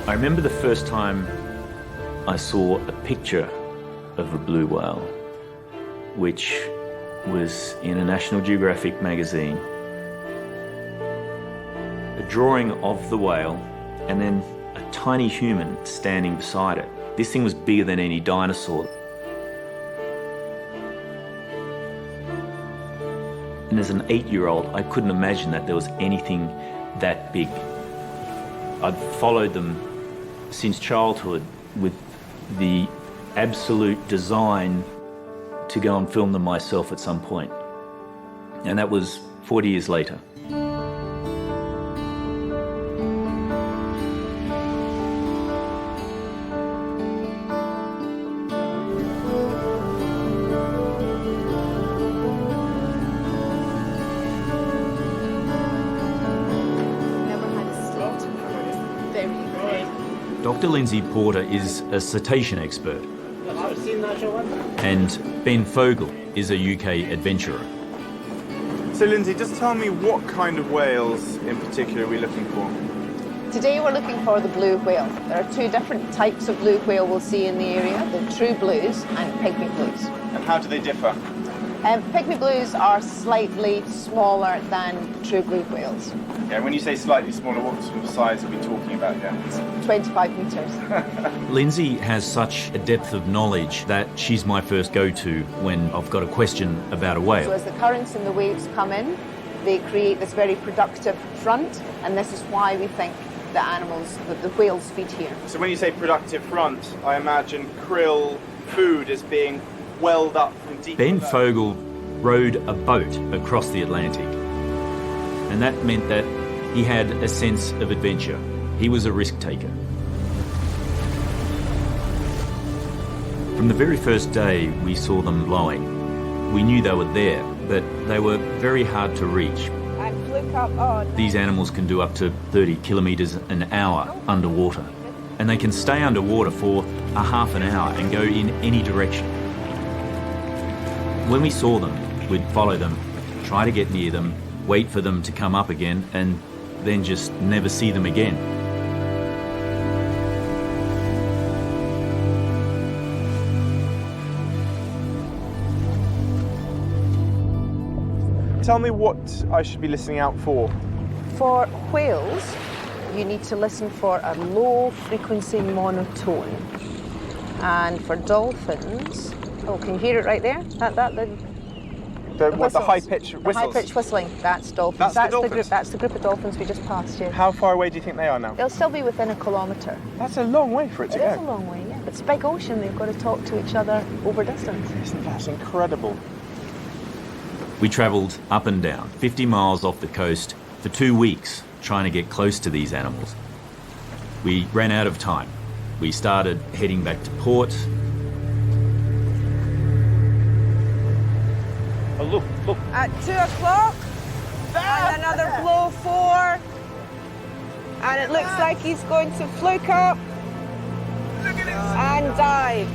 I remember the first time I saw a picture of a blue whale, which was in a National Geographic magazine. A drawing of the whale and then a tiny human standing beside it. This thing was bigger than any dinosaur. And as an 8-year-old, I couldn't imagine that there was anything that big. I'd followed them since childhood with the absolute design to go and film them myself at some point. And that was 40 years later. Dr. Lindsay Porter is a cetacean expert, and Ben Fogle is a UK adventurer. So Lindsay, just tell me what kind of whales in particular are we looking for? Today we're looking for the blue whale. There are 2 different types of blue whale we'll see in the area, the true blues and pygmy blues. And how do they differ? Pygmy blues are slightly smaller than true blue whales. Yeah, when you say slightly smaller, what sort of size are we talking about here? 25 metres. Lindsay has such a depth of knowledge that she's my first go-to when I've got a question about a whale. So as the currents and the waves come in, they create this very productive front, and this is why we think the animals, the whales feed here. So when you say productive front, I imagine krill food is being welled up from deep Ben below. Fogle rowed a boat across the Atlantic, and that meant that he had a sense of adventure. He was a risk taker. From the very first day we saw them blowing, we knew they were there, but they were very hard to reach. These animals can do up to 30 kilometres an hour underwater, and they can stay underwater for a half an hour and go in any direction. When we saw them, we'd follow them, try to get near them, wait for them to come up again, and then just never see them again. Tell me what I should be listening out for. For whales, you need to listen for a low frequency monotone. And for dolphins, oh, can you hear it right there? The high-pitched whistles? The high-pitched whistling, that's dolphins. That's the dolphins? That's the group of dolphins we just passed, yeah. How far away do you think they are now? They'll still be within a kilometre. That's a long way for it to go. It is a long way, yeah. It's a big ocean, they've got to talk to each other over distance. Isn't that incredible? We travelled up and down, 50 miles off the coast for 2 weeks trying to get close to these animals. We ran out of time. We started heading back to port. Oh, look. At 2 o'clock, and another blow 4, and it looks like he's going to fluke up and dive.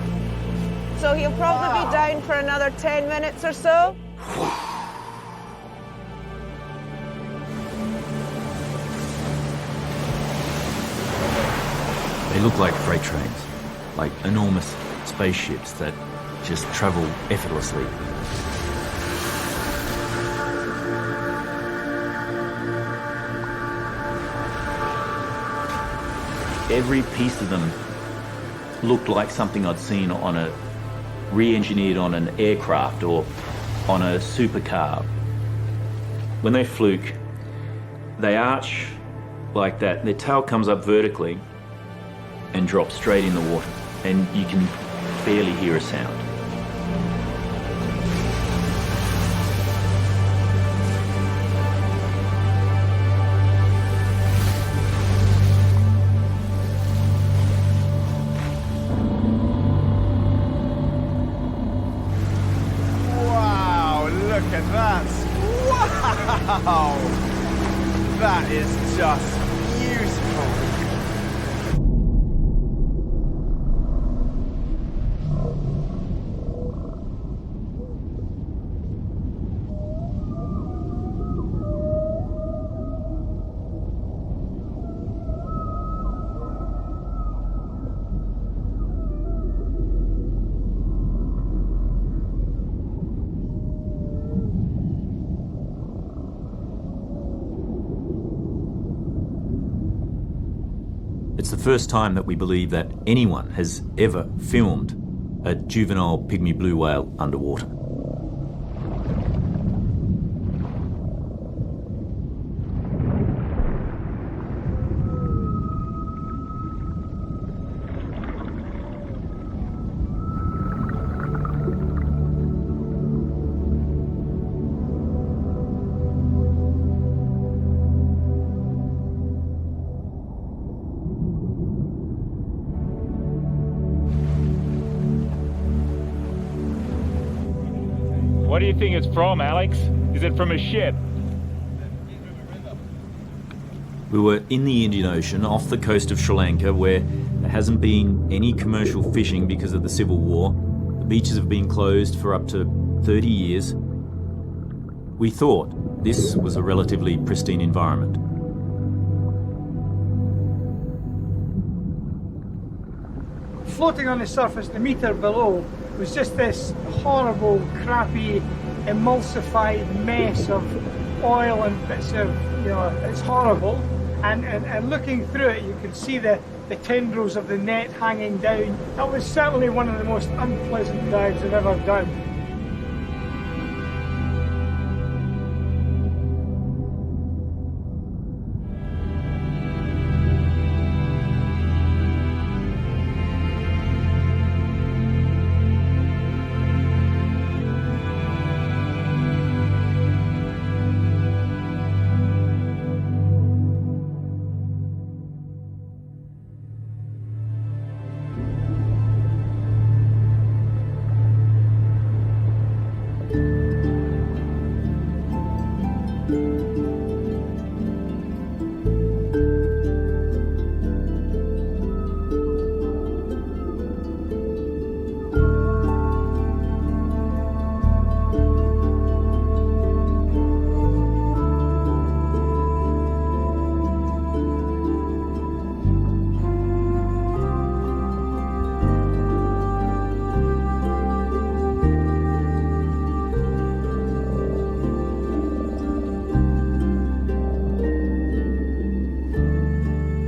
So he'll probably be down for another 10 minutes or so. They look like freight trains, like enormous spaceships that just travel effortlessly. Every piece of them looked like something I'd seen on a re-engineered on an aircraft or on a supercar. When they fluke, they arch like that. Their tail comes up vertically and drops straight in the water, and you can barely hear a sound. Look at that. Wow! That is just beautiful. It's the first time that we believe that anyone has ever filmed a juvenile pygmy blue whale underwater. What do you think it's from, Alex? Is it from a ship? We were in the Indian Ocean off the coast of Sri Lanka, where there hasn't been any commercial fishing because of the civil war. The beaches have been closed for up to 30 years. We thought this was a relatively pristine environment. Floating on the surface, the metre below, was just this horrible, crappy, emulsified mess of oil and bits of, it's horrible. And looking through it, you could see the tendrils of the net hanging down. That was certainly one of the most unpleasant dives I've ever done.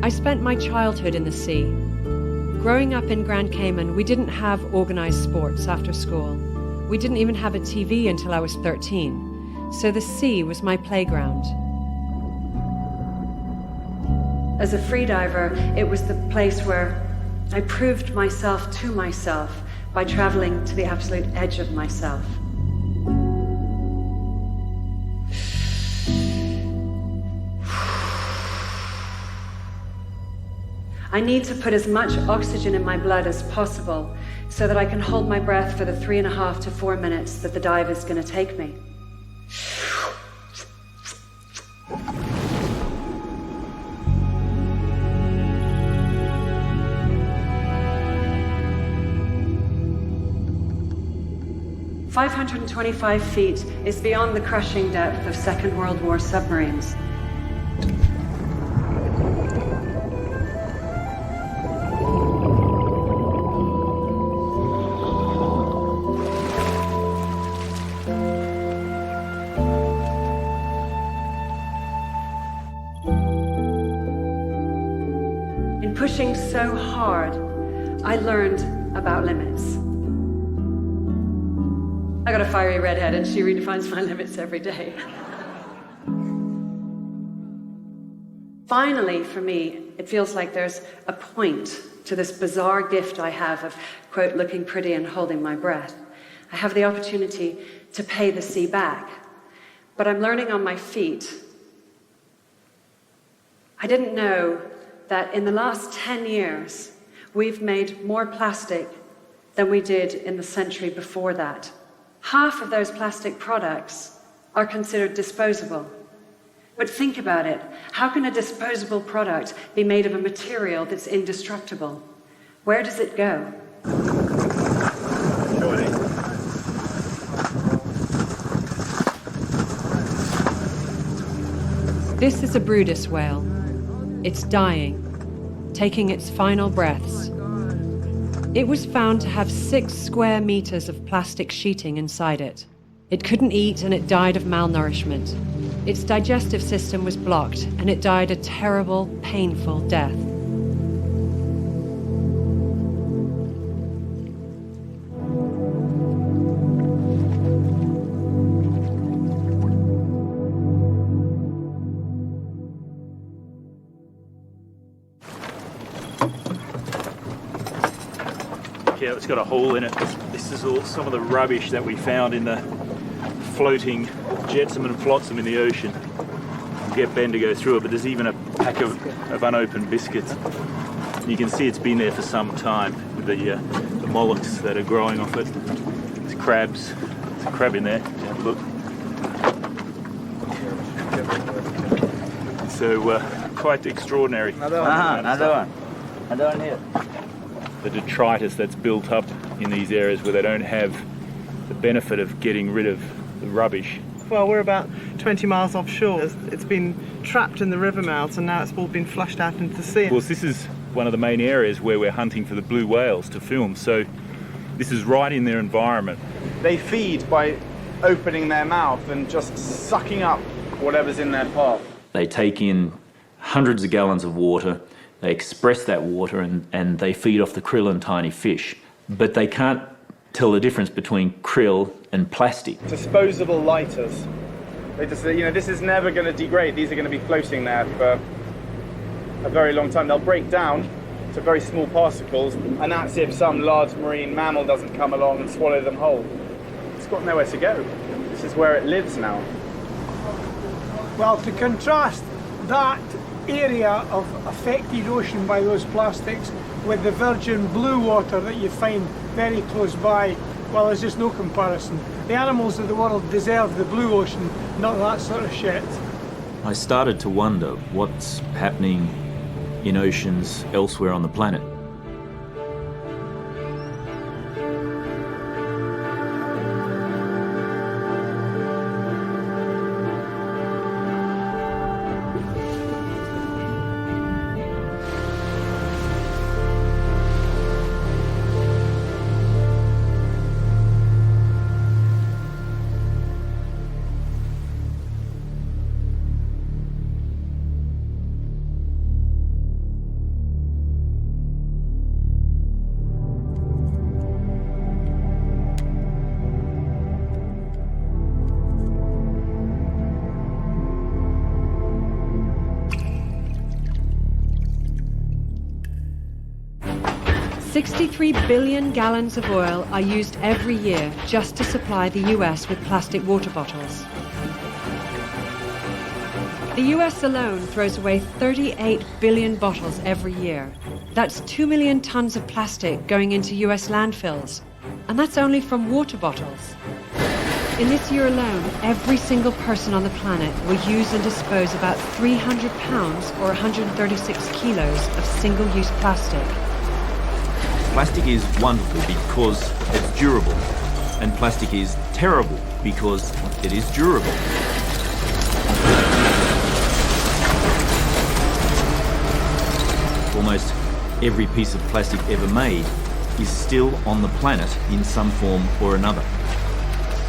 I spent my childhood in the sea. Growing up in Grand Cayman, we didn't have organized sports after school. We didn't even have a TV until I was 13, so the sea was my playground. As a freediver, it was the place where I proved myself to myself by traveling to the absolute edge of myself. I need to put as much oxygen in my blood as possible so that I can hold my breath for the 3.5 to 4 minutes that the dive is going to take me. "525 feet is beyond the crushing depth of Second World War submarines. Pushing so hard, I learned about limits. I got a fiery redhead and she redefines my limits every day. Finally, for me, it feels like there's a point to this bizarre gift I have of, quote, looking pretty and holding my breath. I have the opportunity to pay the sea back, but I'm learning on my feet. I didn't know that in the last 10 years, we've made more plastic than we did in the century before that. Half of those plastic products are considered disposable. But think about it. How can a disposable product be made of a material that's indestructible? Where does it go? This is a Brutus whale. It's dying, taking its final breaths. It was found to have 6 square meters of plastic sheeting inside it. It couldn't eat and it died of malnourishment. Its digestive system was blocked and it died a terrible, painful death. here. It's got a hole in it. This is all some of the rubbish that we found in the floating jetsam and flotsam in the ocean. We'll get Ben to go through it, but there's even a pack of unopened biscuits. You can see it's been there for some time with the mollusks that are growing off it. There's crabs. There's a crab in there. Look. So quite extraordinary. Another one here. The detritus that's built up in these areas where they don't have the benefit of getting rid of the rubbish. Well, we're about 20 miles offshore. It's been trapped in the river mouths and now it's all been flushed out into the sea. Of course, this is one of the main areas where we're hunting for the blue whales to film, so this is right in their environment. They feed by opening their mouth and just sucking up whatever's in their path. They take in hundreds of gallons of water, they express that water and they feed off the krill and tiny fish. But they can't tell the difference between krill and plastic. Disposable lighters. They just, this is never going to degrade. These are going to be floating there for a very long time. They'll break down to very small particles, and that's if some large marine mammal doesn't come along and swallow them whole. It's got nowhere to go. This is where it lives now. Well, to contrast that area of affected ocean by those plastics with the virgin blue water that you find very close by, well, there's just no comparison. The animals of the world deserve the blue ocean, not that sort of shit. I started to wonder what's happening in oceans elsewhere on the planet. $63 billion gallons of oil are used every year just to supply the US with plastic water bottles. The US alone throws away 38 billion bottles every year. That's 2 million tons of plastic going into US landfills. And that's only from water bottles. In this year alone, every single person on the planet will use and dispose about 300 pounds or 136 kilos of single-use plastic. Plastic is wonderful because it's durable, and plastic is terrible because it is durable. Almost every piece of plastic ever made is still on the planet in some form or another.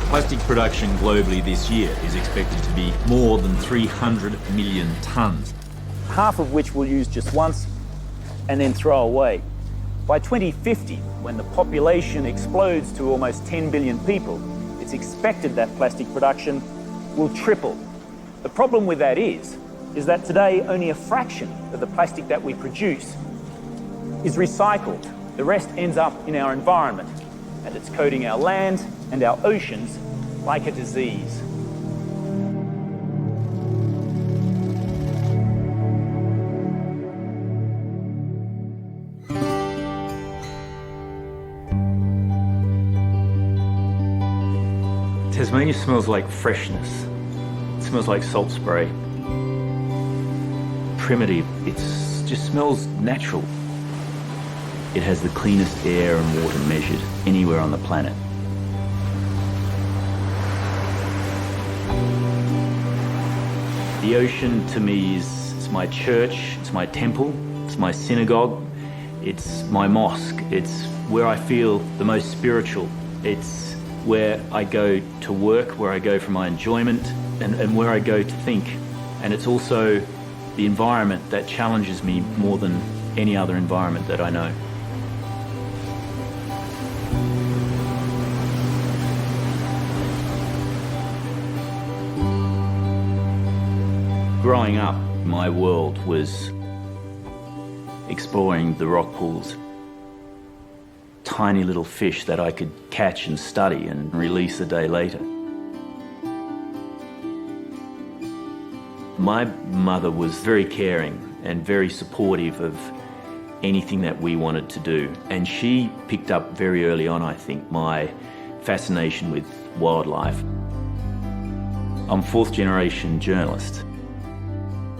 Plastic production globally this year is expected to be more than 300 million tonnes. Half of which we'll use just once and then throw away. By 2050, when the population explodes to almost 10 billion people, it's expected that plastic production will triple. The problem with that is that today only a fraction of the plastic that we produce is recycled. The rest ends up in our environment, and it's coating our land and our oceans like a disease. Tasmania smells like freshness. It smells like salt spray. Primitive. It just smells natural. It has the cleanest air and water measured anywhere on the planet. The ocean to me it's my church, it's my temple, it's my synagogue, it's my mosque, it's where I feel the most spiritual. It's where I go to work, where I go for my enjoyment, and where I go to think. And it's also the environment that challenges me more than any other environment that I know. Growing up, my world was exploring the rock pools. tiny little fish that I could catch and study and release a day later. My mother was very caring and very supportive of anything that we wanted to do. And she picked up very early on, I think, my fascination with wildlife. I'm fourth generation journalist.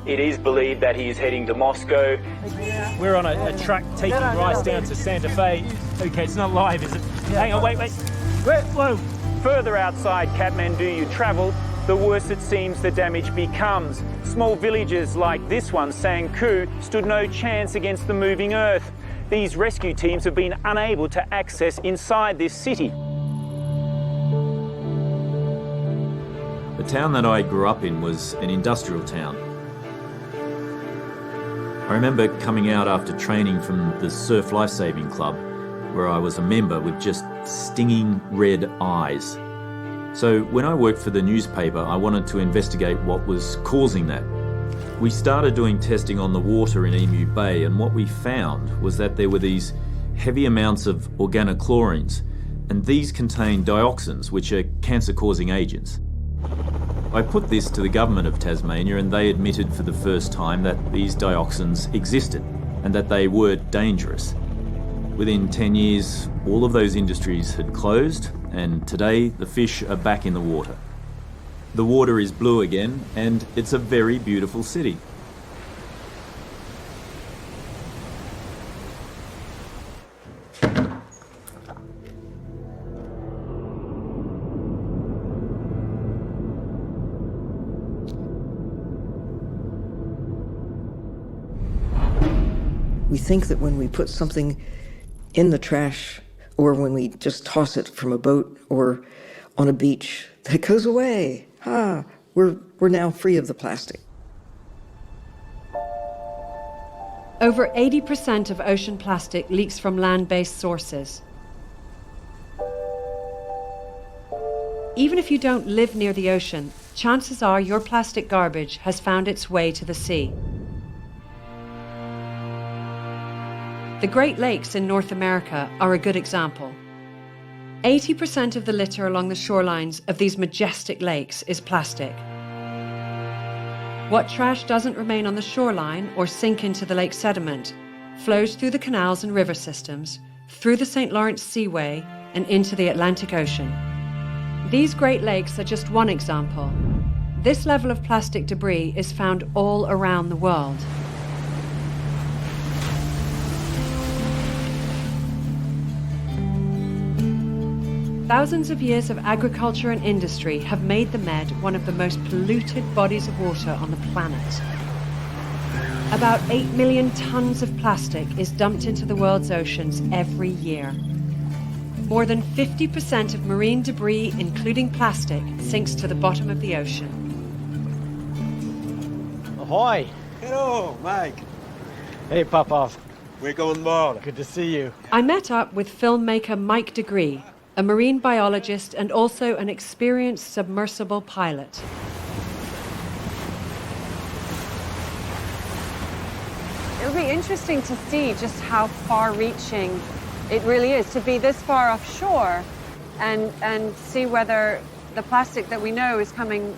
It is believed that he is heading to Moscow. We're on a truck taking rice down to Santa Fe. Okay, it's not live, is it? Hang on, wait. Whoa. Further outside Kathmandu you travel, the worse it seems the damage becomes. Small villages like this one, Sangku, stood no chance against the moving earth. These rescue teams have been unable to access inside this city. The town that I grew up in was an industrial town. I remember coming out after training from the Surf Lifesaving Club, where I was a member with just stinging red eyes. So when I worked for the newspaper, I wanted to investigate what was causing that. We started doing testing on the water in Emu Bay, and what we found was that there were these heavy amounts of organochlorines, and these contain dioxins, which are cancer-causing agents. I put this to the government of Tasmania, and they admitted for the first time that these dioxins existed and that they were dangerous. Within 10 years, all of those industries had closed, and today the fish are back in the water. The water is blue again, and it's a very beautiful city. We think that when we put something in the trash, or when we just toss it from a boat or on a beach, that it goes away. We're now free of the plastic. Over 80% of ocean plastic leaks from land-based sources. Even if you don't live near the ocean, chances are your plastic garbage has found its way to the sea. The Great Lakes in North America are a good example. 80% of the litter along the shorelines of these majestic lakes is plastic. What trash doesn't remain on the shoreline or sink into the lake sediment flows through the canals and river systems, through the St. Lawrence Seaway, and into the Atlantic Ocean. These Great Lakes are just one example. This level of plastic debris is found all around the world. Thousands of years of agriculture and industry have made the Med one of the most polluted bodies of water on the planet. About 8 million tons of plastic is dumped into the world's oceans every year. More than 50% of marine debris, including plastic, sinks to the bottom of the ocean. Ahoy! Hello, Mike. Hey, Popov. We're going more. Good to see you. I met up with filmmaker Mike Degree, a marine biologist and also an experienced submersible pilot. It'll be interesting to see just how far-reaching it really is to be this far offshore and see whether the plastic that we know is coming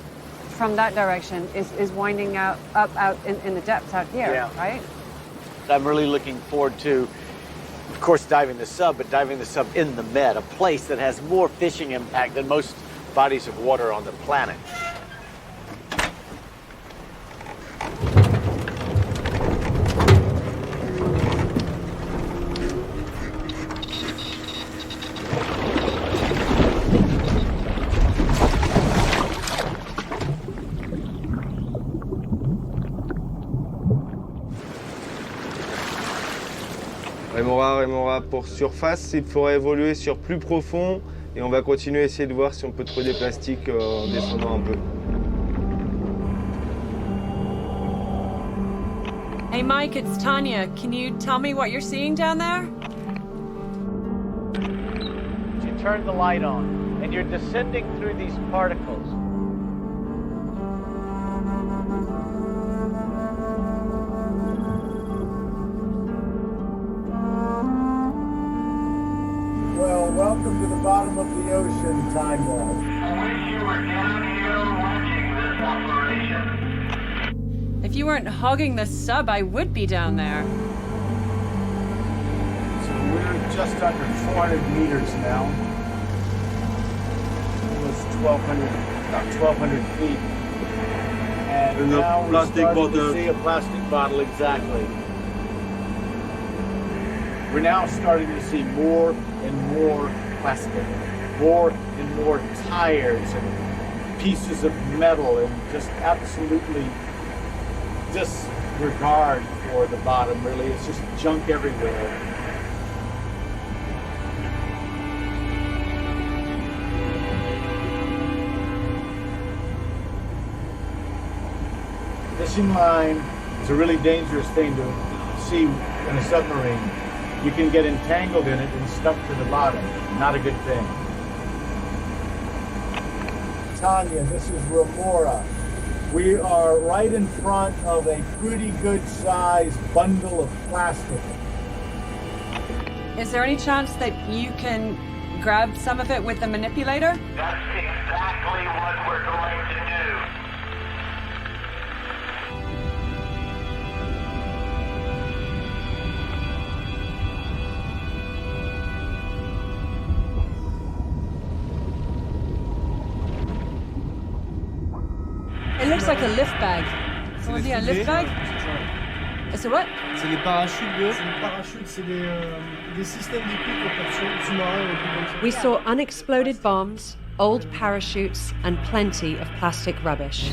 from that direction is winding out in the depths out here, right? I'm really looking forward to, of course, diving the sub, but diving the sub in the Med, a place that has more fishing impact than most bodies of water on the planet. Remora pour surface, il faudra évoluer sur plus profond et on va continuer à essayer de voir si on peut trouver des plastiques en descendant un peu. Hey Mike, it's Tanya. Can you tell me what you're seeing down there? You turn the light on and you're descending through these particles. bottom of the ocean, Tanya. I wish you were down here watching this operation. If you weren't hogging the sub, I would be down there. So we're just under 400 meters now. Almost 1,200, about 1,200 feet. And now we're starting to see a plastic bottle, exactly. We're now starting to see more and more plastic, more and more tires and pieces of metal, and just absolutely disregard for the bottom, really. It's just junk everywhere. Fishing line is a really dangerous thing to see in a submarine. You can get entangled in it and stuck to the bottom. Not a good thing. Tanya, this is Remora. We are right in front of a pretty good sized bundle of plastic. Is there any chance that you can grab some of it with the manipulator? That's exactly what we're going to do. It looks like a lift bag. On dit un lift bag? It's a what? C'est les parachutes de... C'est les parachutes, c'est des systèmes d'écoute pour sous-marins. We saw unexploded bombs, old parachutes, and plenty of plastic rubbish.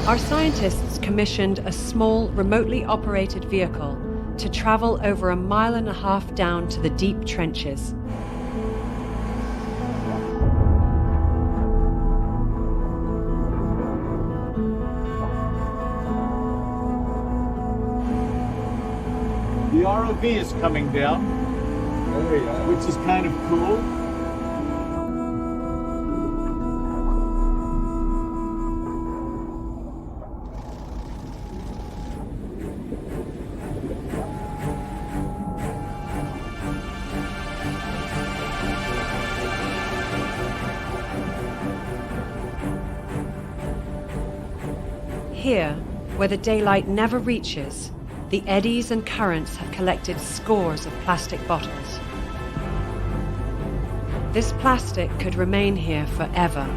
Our scientists commissioned a small, remotely operated vehicle to travel over 1.5 miles down to the deep trenches. The ROV is coming down, which is kind of cool. Here, where the daylight never reaches, the eddies and currents have collected scores of plastic bottles. This plastic could remain here forever.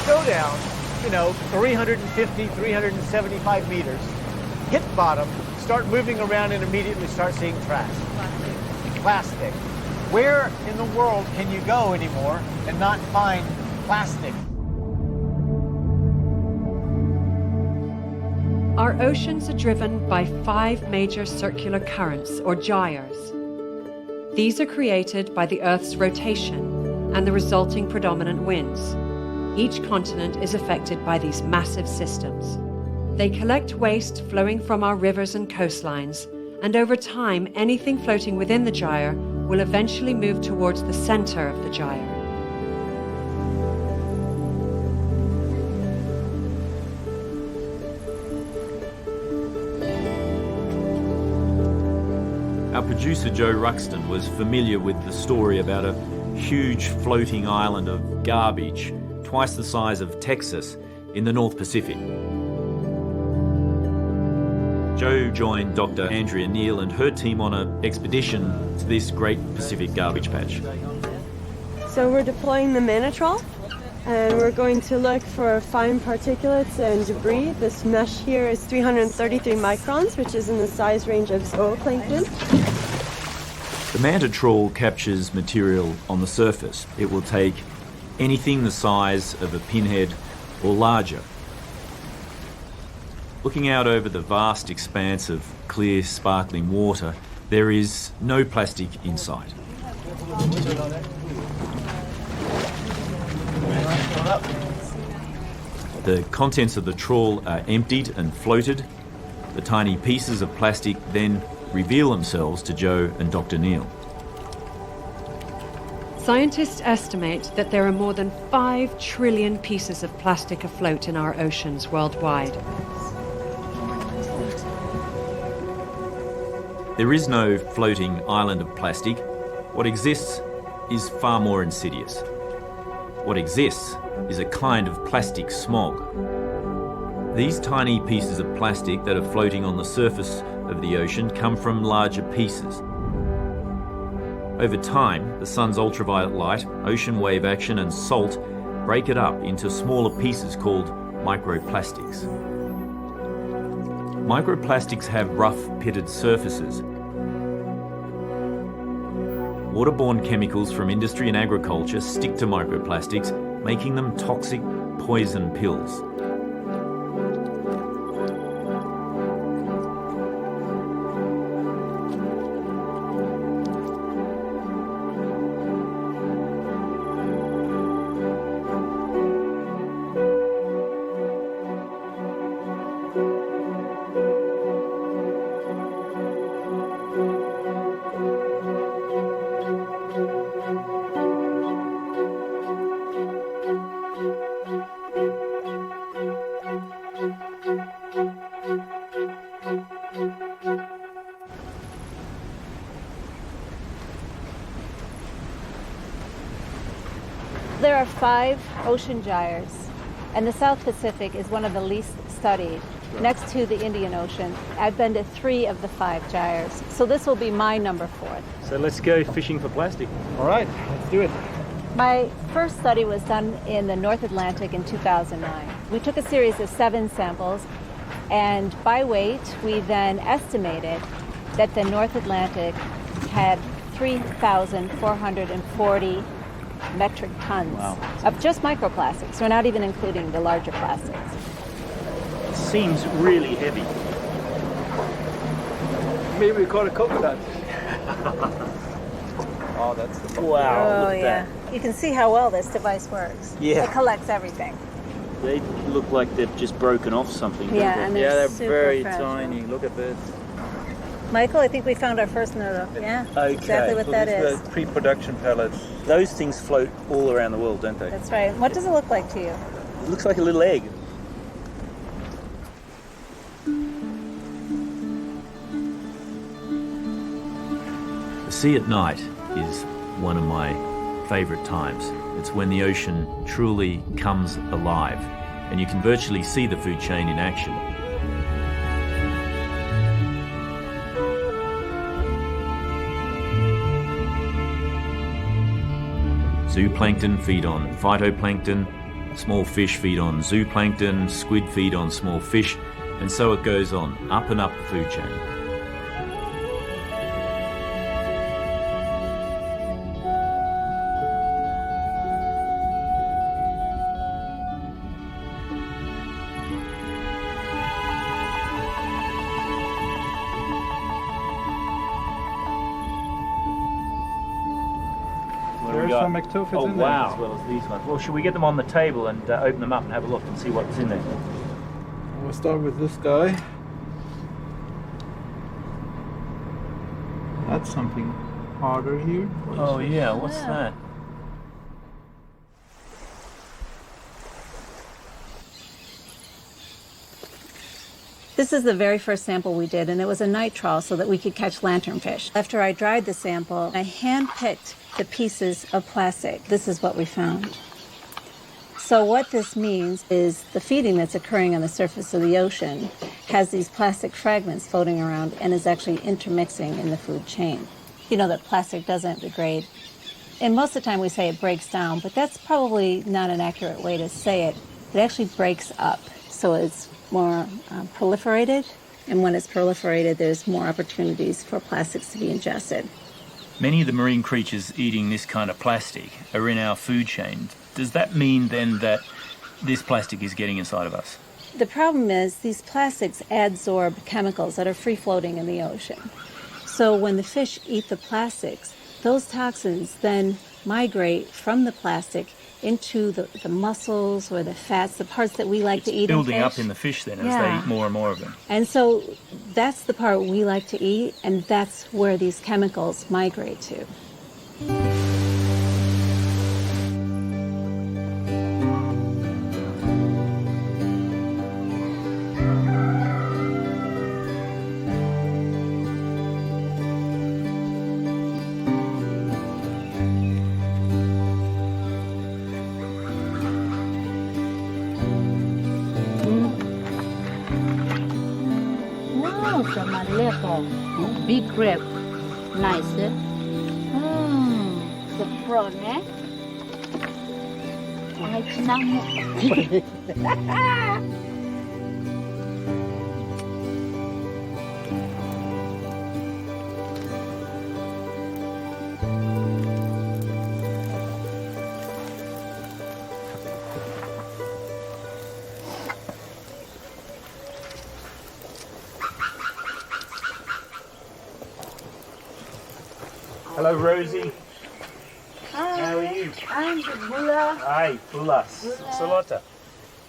Go down, 350, 375 meters, hit bottom, start moving around, and immediately start seeing trash. Plastic. Where in the world can you go anymore and not find plastic? Our oceans are driven by 5 major circular currents, or gyres. These are created by the Earth's rotation and the resulting predominant winds. Each continent is affected by these massive systems. They collect waste flowing from our rivers and coastlines, and over time, anything floating within the gyre will eventually move towards the center of the gyre. Our producer Joe Ruxton was familiar with the story about a huge floating island of garbage twice the size of Texas in the North Pacific. Joe joined Dr. Andrea Neal and her team on an expedition to this great Pacific garbage patch. So we're deploying the Manatrol, and we're going to look for fine particulates and debris. This mesh here is 333 microns, which is in the size range of zooplankton. The manta trawl captures material on the surface. It will take anything the size of a pinhead or larger. Looking out over the vast expanse of clear, sparkling water, there is no plastic in sight. The contents of the trawl are emptied and floated. The tiny pieces of plastic then reveal themselves to Joe and Dr. Neil. Scientists estimate that there are more than 5 trillion pieces of plastic afloat in our oceans worldwide. There is no floating island of plastic. What exists is far more insidious. What exists is a kind of plastic smog. These tiny pieces of plastic that are floating on the surface of the ocean come from larger pieces. Over time, the sun's ultraviolet light, ocean wave action and salt break it up into smaller pieces called microplastics. Microplastics have rough, pitted surfaces. Waterborne chemicals from industry and agriculture stick to microplastics, making them toxic poison pills. There are 5 ocean gyres, and the South Pacific is one of the least studied, next to the Indian Ocean. I've been to 3 of the 5 gyres, so this will be my number 4. So let's go fishing for plastic. All right, let's do it. My first study was done in the North Atlantic in 2009. We took a series of 7 samples, and by weight, we then estimated that the North Atlantic had 3,440 metric tons of just microplastics. We're not even including the larger plastics. It seems really heavy. Maybe we caught a coconut. Oh, that's the wow. Oh, yeah. You can see how well this device works. Yeah. It collects everything. They look like they've just broken off something. Yeah, and they're they're very fragile. tiny. Look at this. Michael, I think we found our first noodle. Yeah, Okay. exactly what that is. The pre-production pellets. Those things float all around the world, don't they? That's right. What does it look like to you? It looks like a little egg. The sea at night is one of my favourite times. It's when the ocean truly comes alive and you can virtually see the food chain in action. Zooplankton feed on phytoplankton, small fish feed on zooplankton, squid feed on small fish, and so it goes on, up and up the food chain. Some ectophids in there as well as these ones. Well, should we get them on the table and open them up and have a look and see what's in there? We'll start with this guy. That's something harder here. Oh yeah, what's that? This is the very first sample we did, and it was a night trawl so that we could catch lanternfish. After I dried the sample, I hand-picked the pieces of plastic. This is what we found. So what this means is the feeding that's occurring on the surface of the ocean has these plastic fragments floating around and is actually intermixing in the food chain. You know that plastic doesn't degrade. And most of the time we say it breaks down, but that's probably not an accurate way to say it. It actually breaks up, so it's more proliferated, and when it's proliferated, there's more opportunities for plastics to be ingested. Many of the marine creatures eating this kind of plastic are in our food chain. Does that mean then that this plastic is getting inside of us? The problem is these plastics adsorb chemicals that are free-floating in the ocean. So when the fish eat the plastics, those toxins then migrate from the plastic into the muscles or the fats, the parts that we like to eat in fish. Building up in the fish then as they eat more and more of them. And so that's the part we like to eat, and that's where these chemicals migrate to. From a little big grape. Nice, eh? The front, eh? Hello, Rosie. Hi. How are you? I'm the Bula. Hi, Bula. Salota.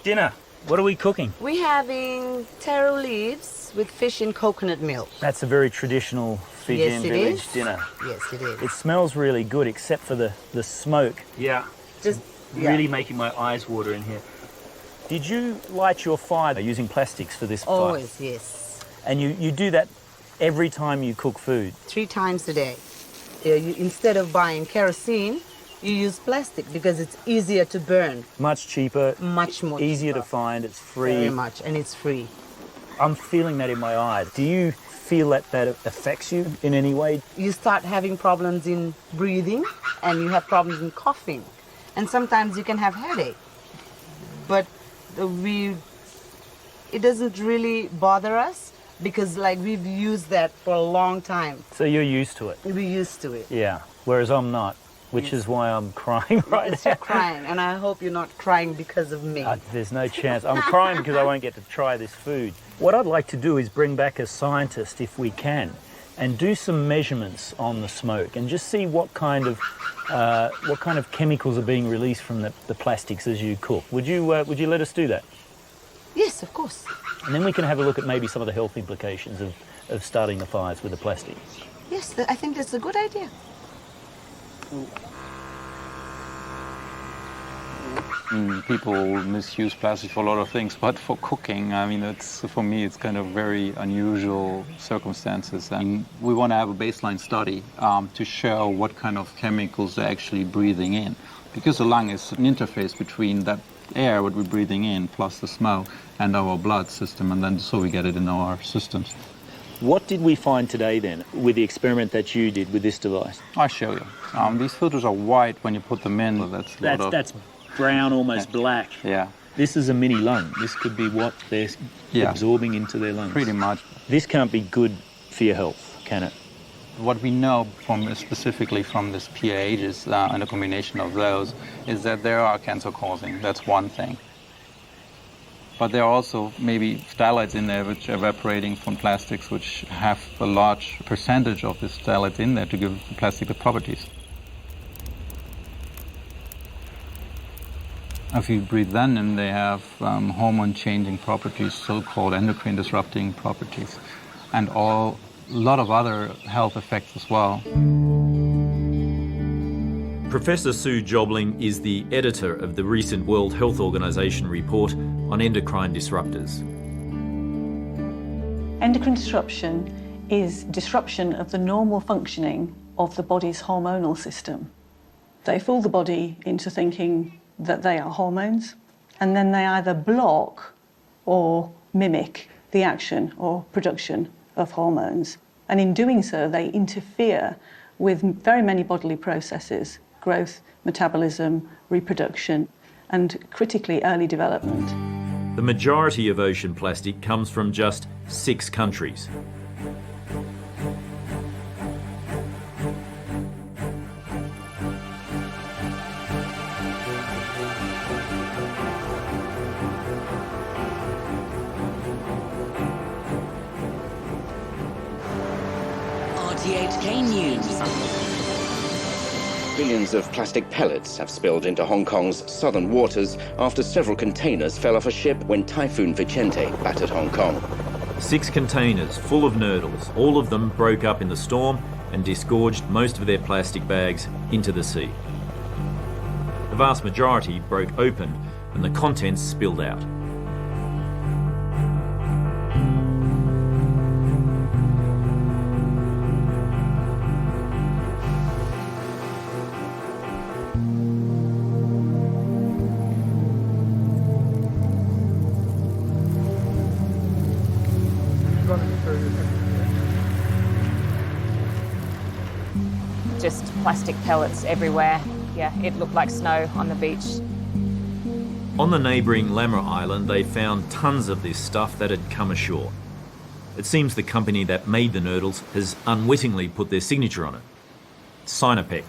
Dinner. What are we cooking? We're having taro leaves with fish in coconut milk. That's a very traditional Fijian village dinner. Yes, it is. It smells really good, except for the smoke. Yeah. Just really making my eyes water in here. Did you light your fire using plastics for this fire? Always, yes. And you do that every time you cook food? 3 times a day. Instead of buying kerosene, you use plastic because it's easier to burn. Much cheaper. Much more easier cheaper. to find. It's free. Very much, and it's free. I'm feeling that in my eyes. Do you feel that affects you in any way? You start having problems in breathing, and you have problems in coughing, and sometimes you can have headache. But it doesn't really bother us because we've used that for a long time. So you're used to it? We're used to it. Yeah, whereas I'm not, which is why I'm crying right now. You're crying, and I hope you're not crying because of me. There's no chance. I'm crying because I won't get to try this food. What I'd like to do is bring back a scientist, if we can, and do some measurements on the smoke and just see what kind of chemicals are being released from the plastics as you cook. Would you let us do that? Yes, of course. And then we can have a look at maybe some of the health implications of starting the fires with the plastic. Yes, I think that's a good idea. People misuse plastic for a lot of things, but for cooking, I mean, for me, it's kind of very unusual circumstances. And we want to have a baseline study to show what kind of chemicals they're actually breathing in, because the lung is an interface between that air, what we're breathing in, plus the smoke, and our blood system, and then so we get it in our systems. What did we find today then with the experiment that you did with this device? I'll show you. These filters are white when you put them in. That's brown, almost black. Yeah. This is a mini lung. This could be what they're absorbing into their lungs. Pretty much. This can't be good for your health, can it? What we know specifically from this pHs and a combination of those is that there are cancer causing. That's one thing. But there are also maybe phthalates in there which are evaporating from plastics, which have a large percentage of this phthalates in there to give the plastic the properties. If you breathe them in, they have hormone-changing properties, so-called endocrine disrupting properties, and a lot of other health effects as well. Professor Sue Jobling is the editor of the recent World Health Organization report on endocrine disruptors. Endocrine disruption is disruption of the normal functioning of the body's hormonal system. They fool the body into thinking that they are hormones, and then they either block or mimic the action or production of hormones. And in doing so, they interfere with very many bodily processes: growth, metabolism, reproduction, and critically early development. The majority of ocean plastic comes from just 6 countries. RTHK News. Billions of plastic pellets have spilled into Hong Kong's southern waters after several containers fell off a ship when Typhoon Vicente battered Hong Kong. 6 containers full of nurdles, all of them broke up in the storm and disgorged most of their plastic bags into the sea. The vast majority broke open and the contents spilled out. Just plastic pellets everywhere. Yeah, it looked like snow on the beach. On the neighbouring Lamra Island, they found tons of this stuff that had come ashore. It seems the company that made the nurdles has unwittingly put their signature on it. Sinopec,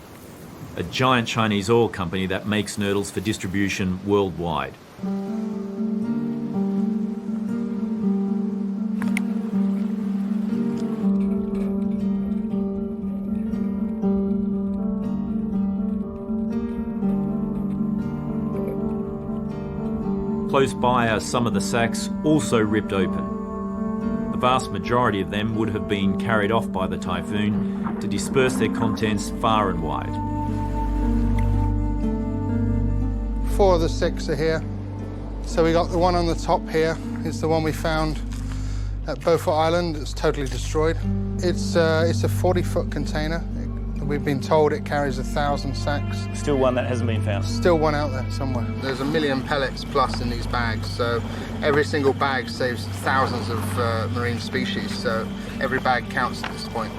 a giant Chinese oil company that makes nurdles for distribution worldwide. Close by are some of the sacks also ripped open. The vast majority of them would have been carried off by the typhoon to disperse their contents far and wide. 4 of the 6 are here. So we got the one on the top here. It's the one we found at Beaufort Island. It's totally destroyed. It's a 40-foot container. We've been told it carries 1,000 sacks. Still one that hasn't been found? Still one out there somewhere. There's 1 million pellets plus in these bags, so every single bag saves thousands of marine species, so every bag counts at this point.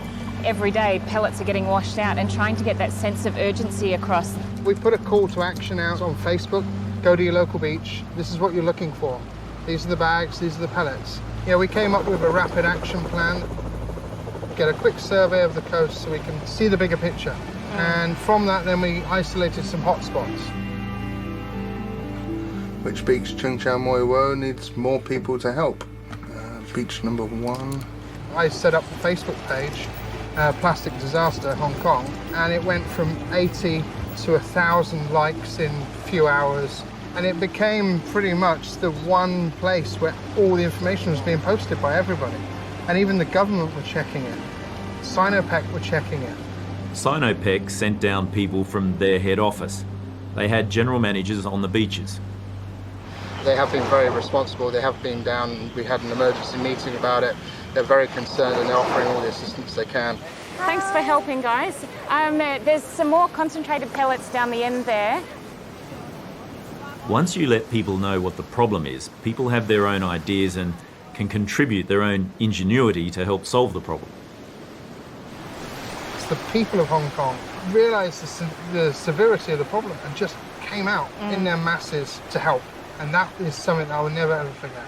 Every day, pellets are getting washed out and trying to get that sense of urgency across. We put a call to action out on Facebook. Go to your local beach. This is what you're looking for. These are the bags, these are the pellets. Yeah, we came up with a rapid action plan. Get a quick survey of the coast so we can see the bigger picture. And from that, then we isolated some hotspots. Which beach, Chung Chau Moi Wo, needs more people to help? Beach number 1. I set up the Facebook page, Plastic Disaster Hong Kong, and it went from 80 to 1,000 likes in a few hours. And it became pretty much the one place where all the information was being posted by everybody. And even the government were checking it. Sinopec were checking it. Sinopec sent down people from their head office. They had general managers on the beaches. They have been very responsible. They have been down. We had an emergency meeting about it. They're very concerned and they're offering all the assistance they can. Thanks for helping, guys. There's some more concentrated pellets down the end there. Once you let people know what the problem is, people have their own ideas and can contribute their own ingenuity to help solve the problem. It's the people of Hong Kong realised the severity of the problem and just came out in their masses to help. And that is something I will never ever forget.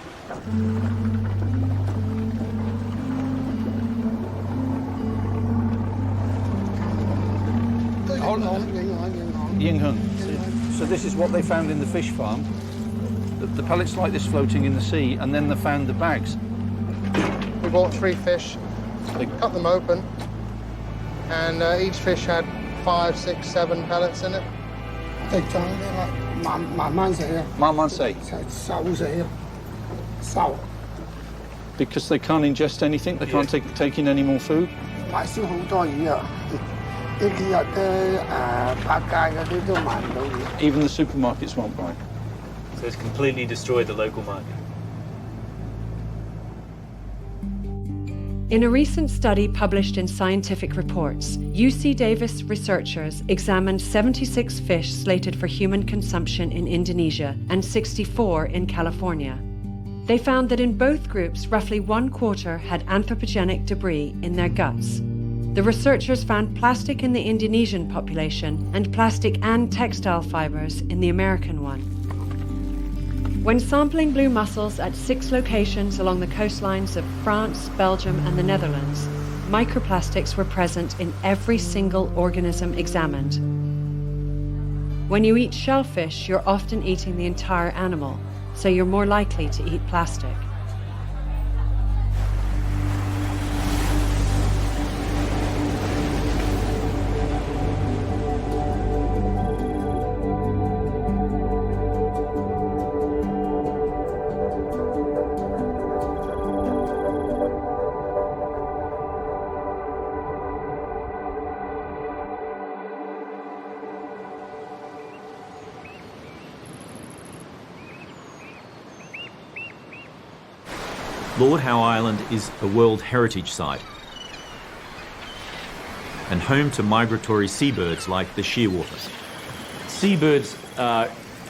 Hold on. Ying Hung. So this is what they found in the fish farm. The pellets like this floating in the sea, and then they found the bags. We bought 3 fish, we cut them open, and each fish had 5, 6, 7 pellets in it. Because they can't ingest anything, they can't take in any more food. Even the supermarkets won't buy. So it's completely destroyed the local market. In a recent study published in Scientific Reports, UC Davis researchers examined 76 fish slated for human consumption in Indonesia and 64 in California. They found that in both groups, roughly 1/4 had anthropogenic debris in their guts. The researchers found plastic in the Indonesian population and plastic and textile fibers in the American one. When sampling blue mussels at 6 locations along the coastlines of France, Belgium, and the Netherlands, microplastics were present in every single organism examined. When you eat shellfish, you're often eating the entire animal, so you're more likely to eat plastic. Lord Howe Island is a World Heritage Site and home to migratory seabirds like the shearwater. Seabirds are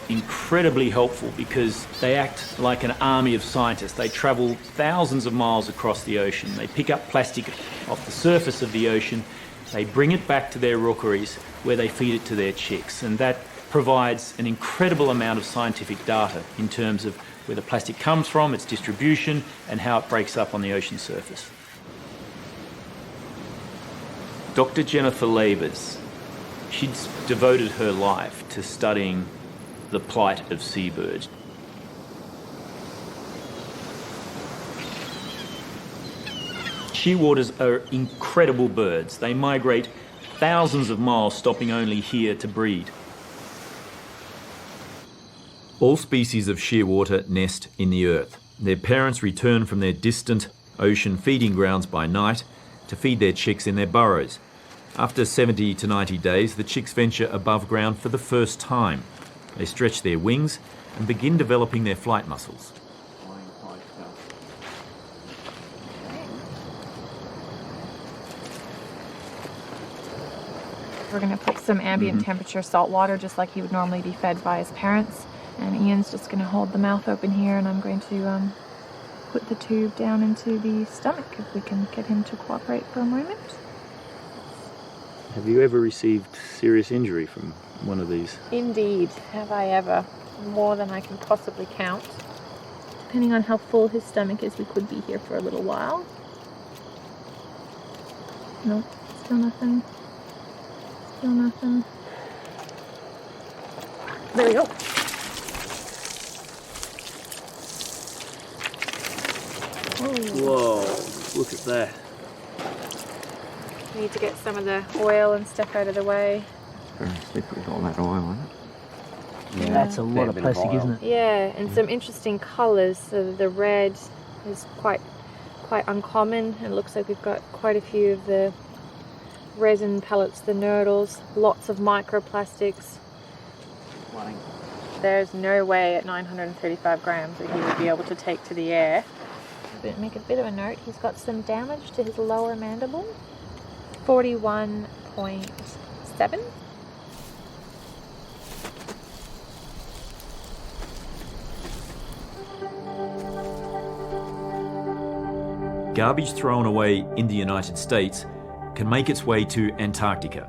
incredibly helpful because they act like an army of scientists. They travel thousands of miles across the ocean. They pick up plastic off the surface of the ocean. They bring it back to their rookeries where they feed it to their chicks. And that provides an incredible amount of scientific data in terms of where the plastic comes from, its distribution, and how it breaks up on the ocean surface. Dr. Jennifer Labers, she's devoted her life to studying the plight of seabirds. Shearwaters are incredible birds. They migrate thousands of miles, stopping only here to breed. All species of shearwater nest in the earth. Their parents return from their distant ocean feeding grounds by night to feed their chicks in their burrows. After 70 to 90 days, the chicks venture above ground for the first time. They stretch their wings and begin developing their flight muscles. We're going to put some ambient temperature salt water, just like he would normally be fed by his parents. And Ian's just going to hold the mouth open here, and I'm going to put the tube down into the stomach if we can get him to cooperate for a moment. Have you ever received serious injury from one of these? Indeed, have I ever. More than I can possibly count. Depending on how full his stomach is, we could be here for a little while. Nope, still nothing. Still nothing. There we go. Whoa, look at that. Need to get some of the oil and stuff out of the way. Very slippery with all that oil in it. Yeah, that's a lot of plastic, isn't it? Yeah, and some interesting colours. So the red is quite uncommon. It looks like we've got quite a few of the resin pellets, the nurdles, lots of microplastics. There's no way at 935 grams that he would be able to take to the air. But make a bit of a note, he's got some damage to his lower mandible. 41.7. Garbage thrown away in the United States can make its way to Antarctica.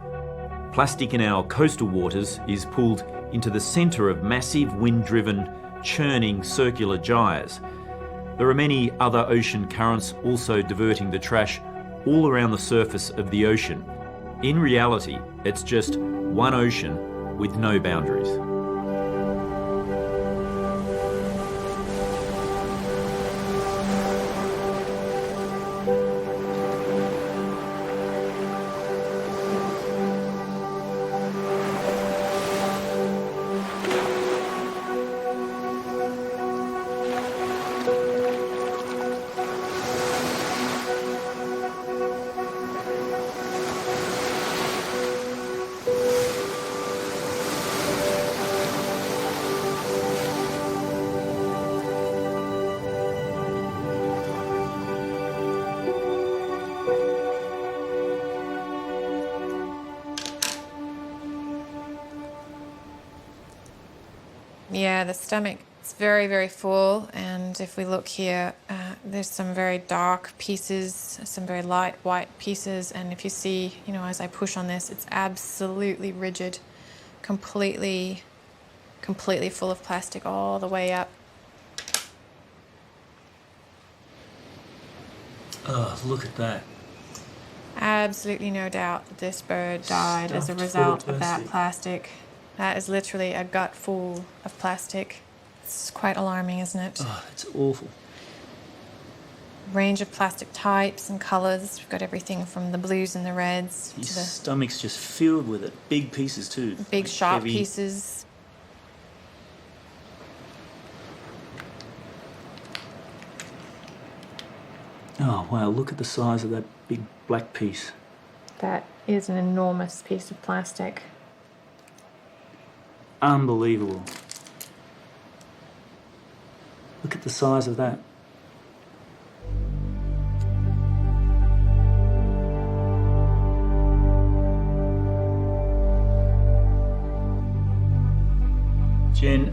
Plastic in our coastal waters is pulled into the centre of massive wind-driven, churning circular gyres. There are many other ocean currents also diverting the trash all around the surface of the ocean. In reality, it's just one ocean with no boundaries. Yeah, the stomach is very, very full, and if we look here, there's some very dark pieces, some very light white pieces, and if you see, you know, as I push on this, it's absolutely rigid, completely full of plastic all the way up. Oh, look at that. Absolutely no doubt that this bird died as a result of that plastic. That is literally a gut full of plastic. It's quite alarming, isn't it? Oh, it's awful. Range of plastic types and colours. We've got everything from the blues and the reds His to the stomach's just filled with it. Big pieces too. big Like sharp heavy. pieces. Oh wow, look at the size of that big black piece. That is an enormous piece of plastic. Unbelievable. Look at the size of that.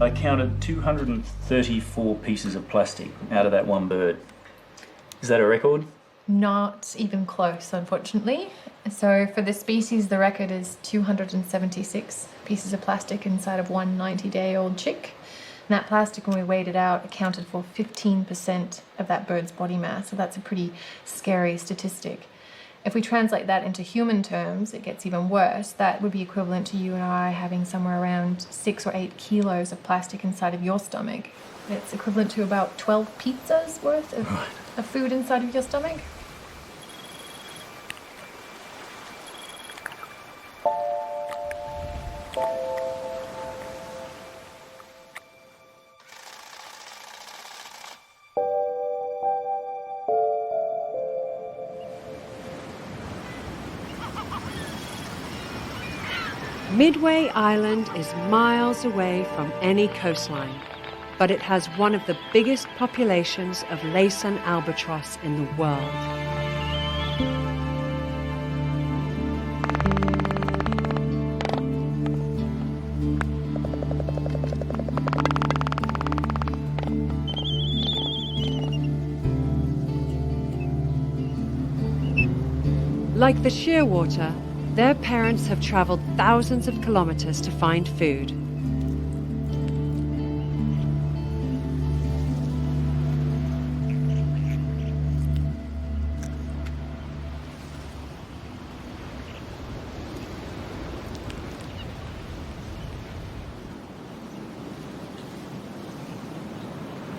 I counted 234 pieces of plastic out of that one bird. Is that a record? Not even close, unfortunately. So for this species, the record is 276 pieces of plastic inside of one 90-day-old chick. And that plastic, when we weighed it out, accounted for 15% of that bird's body mass. So that's a pretty scary statistic. If we translate that into human terms, it gets even worse. That would be equivalent to you and I having somewhere around 6 or 8 kilos of plastic inside of your stomach. It's equivalent to about 12 pizzas worth of food inside of your stomach. Midway Island is miles away from any coastline, but it has one of the biggest populations of Leeson albatross in the world. Like the shearwater, their parents have traveled thousands of kilometers to find food.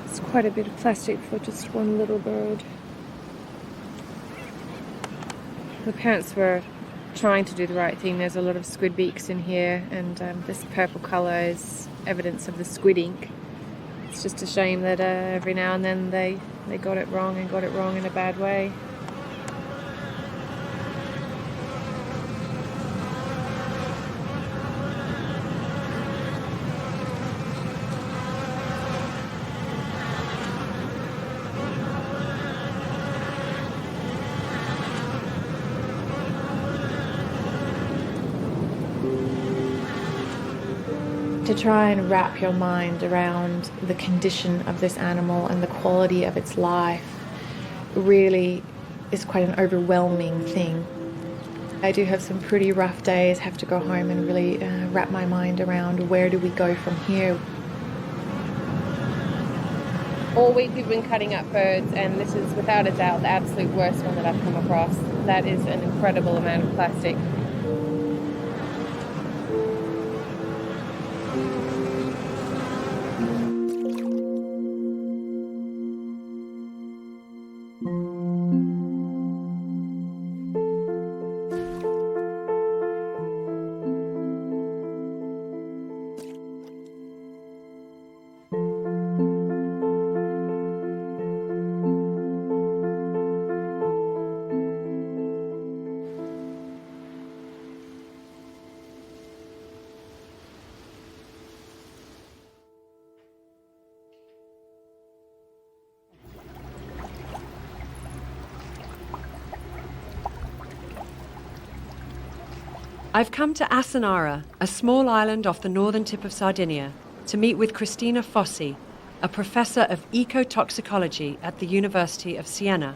It's quite a bit of plastic for just one little bird. The parents were trying to do the right thing. There's a lot of squid beaks in here, and this purple colour is evidence of the squid ink. It's just a shame that every now and then they got it wrong and got it wrong in a bad way. To try and wrap your mind around the condition of this animal and the quality of its life really is quite an overwhelming thing. I do have some pretty rough days, have to go home and really wrap my mind around where do we go from here. All week we've been cutting up birds, and this is without a doubt the absolute worst one that I've come across. That is an incredible amount of plastic. I've come to Asanara, a small island off the northern tip of Sardinia, to meet with Cristina Fossi, a professor of ecotoxicology at the University of Siena.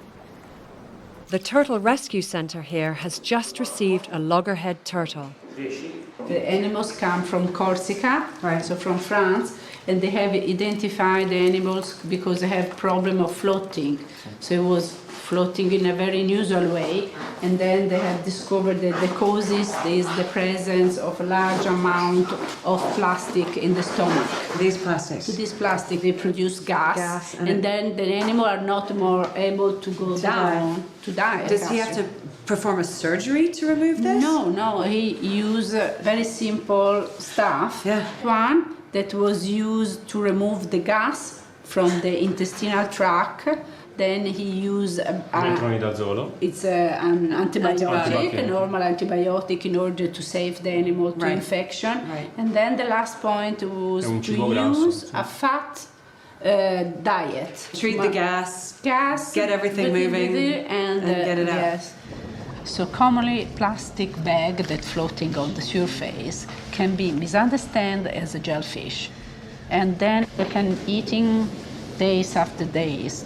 The Turtle Rescue Center here has just received a loggerhead turtle. The animals come from Corsica, so from France, and they have identified the animals because they have problem of floating. So it was floating in a very unusual way, and then they have discovered that the causes is the presence of a large amount of plastic in the stomach. These plastics? This plastic, they produce gas and then the animal are not more able to go down to die. Does he have to perform a surgery to remove this? No, he used very simple stuff. One that was used to remove the gas from the intestinal tract. Then he used it's an antibiotic, a normal antibiotic, in order to save the animal to infection. And then the last point was to use a fat diet. Treat the gas, get everything moving, and get it out. Yes. So commonly, plastic bag that floating on the surface can be misunderstood as a jellyfish. and then they can eating days after days.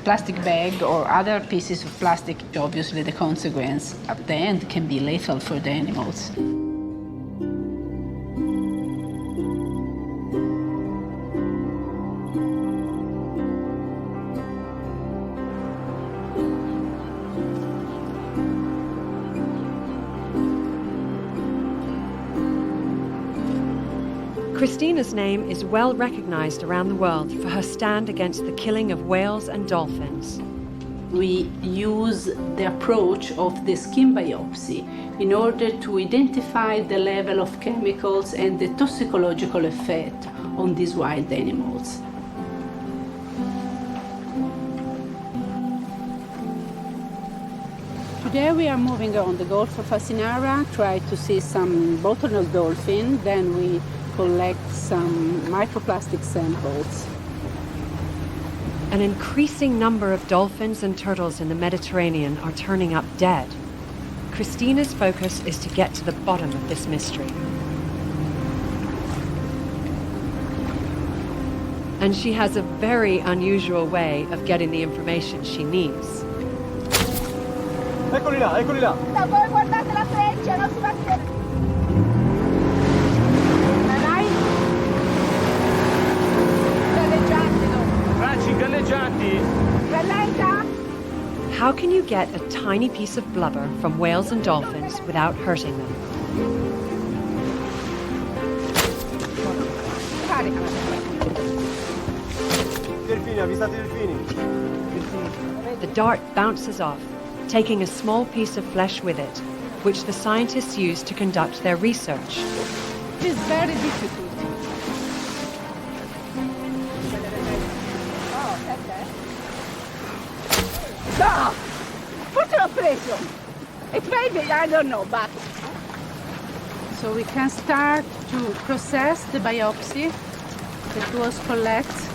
Plastic bag or other pieces of plastic, obviously the consequence at the end can be lethal for the animals. Christina's name is well recognized around the world for her stand against the killing of whales and dolphins. We use the approach of the skin biopsy in order to identify the level of chemicals and the toxicological effect on these wild animals. Today we are moving on the Gulf of Asinara, try to see some bottlenose dolphin, then we collect some microplastic samples. An increasing number of dolphins and turtles in the Mediterranean are turning up dead. Christina's focus is to get to the bottom of this mystery. And she has a very unusual way of getting the information she needs. Eccoli là, eccoli là. Da voi guardate la freccia, non si va a vedere. How can you get a tiny piece of blubber from whales and dolphins without hurting them? The dart bounces off, taking a small piece of flesh with it, which the scientists use to conduct their research. It is very difficult. No! Forse l'ho preso! It may be, I don't know, but... So we can start to process the biopsy that was collected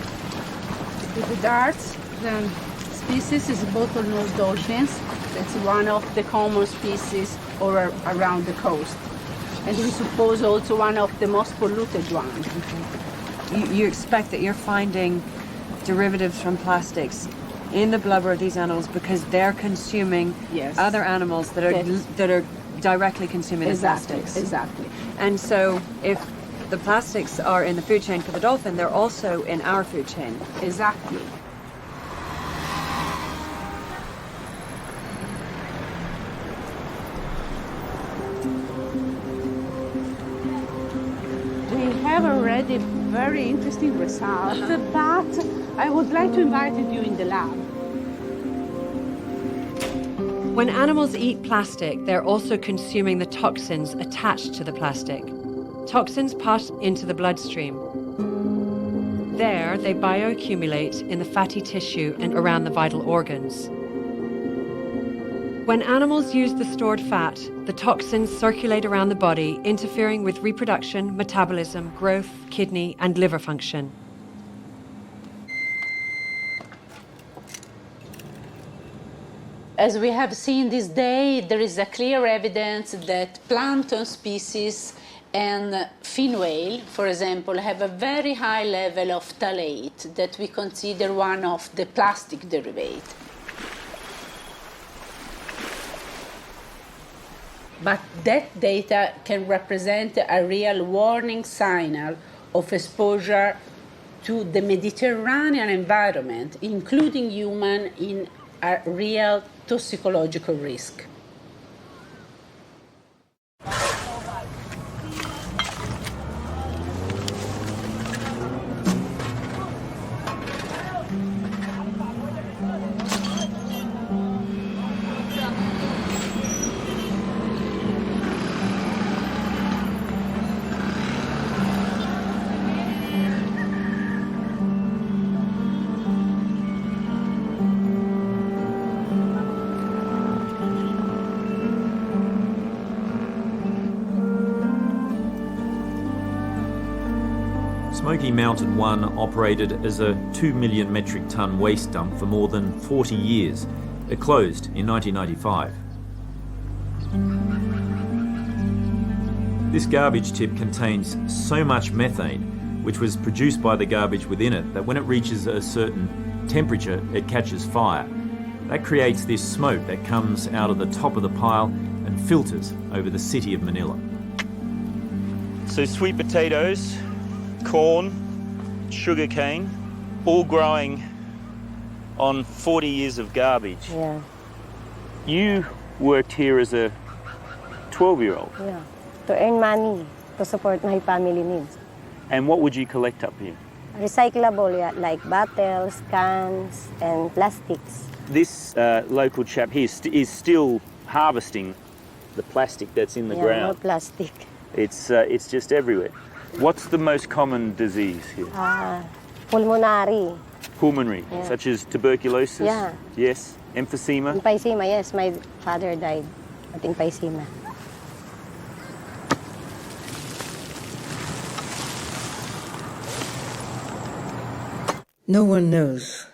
with the darts. The species is bottlenose dolphins. That's one of the common species around the coast. And we suppose also one of the most polluted ones. You expect that you're finding derivatives from plastics in the blubber of these animals because they're consuming other animals that are directly consuming the plastics. Exactly. And so if the plastics are in the food chain for the dolphin, they're also in our food chain. Exactly. We have already very interesting results, but I would like to invite you in the lab. When animals eat plastic, they're also consuming the toxins attached to the plastic. Toxins pass into the bloodstream. There, they bioaccumulate in the fatty tissue and around the vital organs. When animals use the stored fat, the toxins circulate around the body, interfering with reproduction, metabolism, growth, kidney, and liver function. As we have seen this day, there is a clear evidence that plankton species and fin whale, for example, have a very high level of phthalate that we consider one of the plastic derivatives. But that data can represent a real warning signal of exposure to the Mediterranean environment, including human, in a real toxicological risk. Smoky Mountain 1 operated as a 2 million metric tonne waste dump for more than 40 years. It closed in 1995. This garbage tip contains so much methane, which was produced by the garbage within it, that when it reaches a certain temperature, it catches fire. That creates this smoke that comes out of the top of the pile and filters over the city of Manila. So sweet potatoes, corn, sugarcane, all growing on 40 years of garbage. Yeah. You worked here as a 12-year-old. Yeah. To earn money to support my family needs. And what would you collect up here? Recyclable, yeah, like bottles, cans, and plastics. This local chap here is still harvesting the plastic that's in the ground. More plastic. It's just everywhere. What's the most common disease here? Pulmonary. Pulmonary, Yeah. such as tuberculosis? Yeah. Yes. Emphysema? Emphysema, yes. My father died at emphysema. No one knows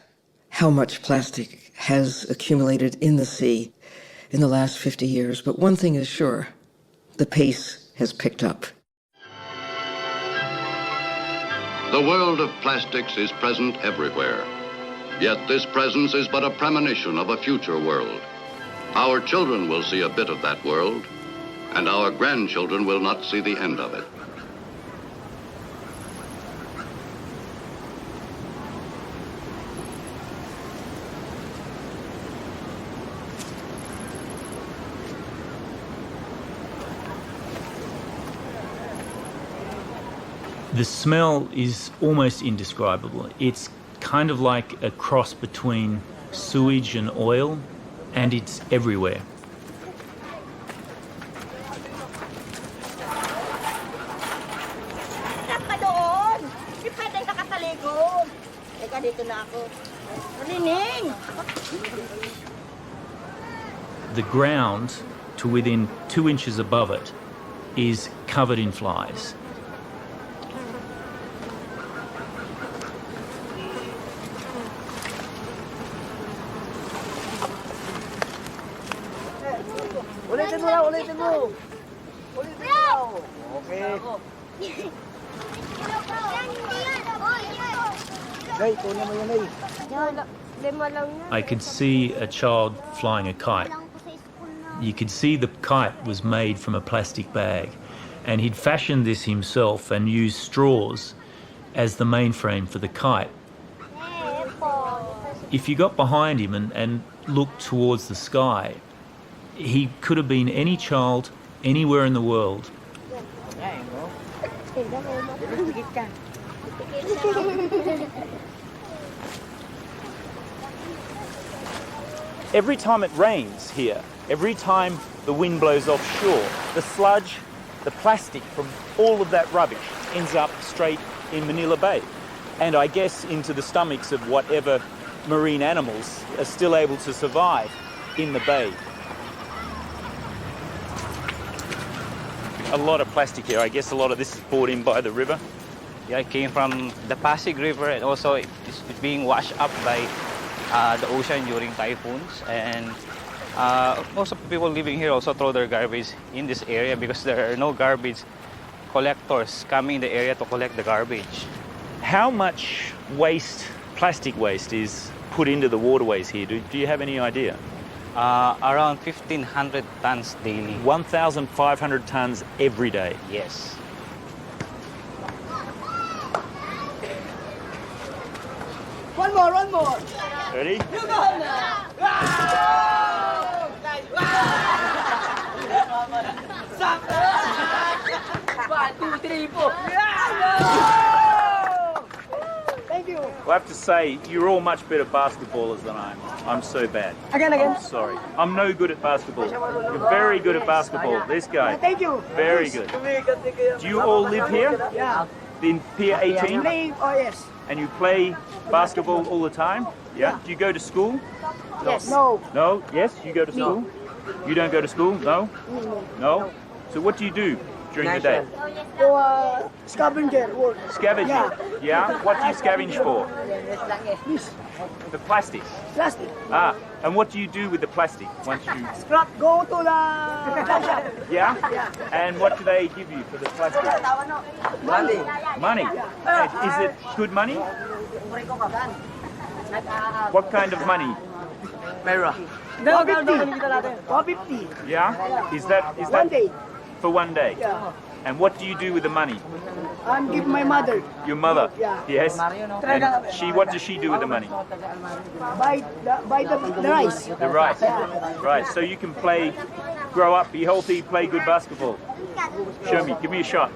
how much plastic has accumulated in the sea in the last 50 years, but one thing is sure, the pace has picked up. The world of plastics is present everywhere. Yet this presence is but a premonition of a future world. Our children will see a bit of that world, and our grandchildren will not see the end of it. The smell is almost indescribable. It's kind of like a cross between sewage and oil, and it's everywhere. The ground to within 2 inches above it is covered in flies. Ulitin mo. Okay. I could see a child flying a kite. You could see the kite was made from a plastic bag, and he'd fashioned this himself and used straws as the mainframe for the kite. If you got behind him and looked towards the sky, he could have been any child anywhere in the world. Every time it rains here, every time the wind blows offshore, the sludge, the plastic from all of that rubbish ends up straight in Manila Bay. And I guess into the stomachs of whatever marine animals are still able to survive in the bay. A lot of plastic here. I guess a lot of this is brought in by the river. Yeah, it came from the Pasig River, and also it's being washed up by the ocean during typhoons. And most of the people living here also throw their garbage in this area because there are no garbage collectors coming in the area to collect the garbage. How much waste, plastic waste, is put into the waterways here? Do you have any idea? Around 1,500 tons daily. 1,500 tons every day? Yes. One more. Ready? You go now. 1, 2, 3, 4. Thank you. I have to say, you're all much better basketballers than I am. I'm so bad. Again. I'm sorry. I'm no good at basketball. You're very good at basketball. This guy. Thank you. Very good. Do you all live here? Yeah. In Pier 18? Oh, yes. And you play basketball all the time? Yeah. Do you go to school? Yes. No. No? Yes? You go to school? You don't go to school? No? No? So what do you do during the day? For scavenger work. Scavenging? Yeah? What do you scavenge for? This. The plastic? Plastic. Ah, and what do you do with the plastic once you... Scrap, go to the shop. Yeah? And what do they give you for the plastic? Money. Money? Is it good money? What kind of money? Mera. 150. Yeah? Is that 1 day. for 1 day? Yeah. And what do you do with the money? And give my mother. Your mother? Yeah. Yes. And what does she do with the money? Buy the rice. The rice. Right. So you can grow up, be healthy, play good basketball. Show me. Give me a shot.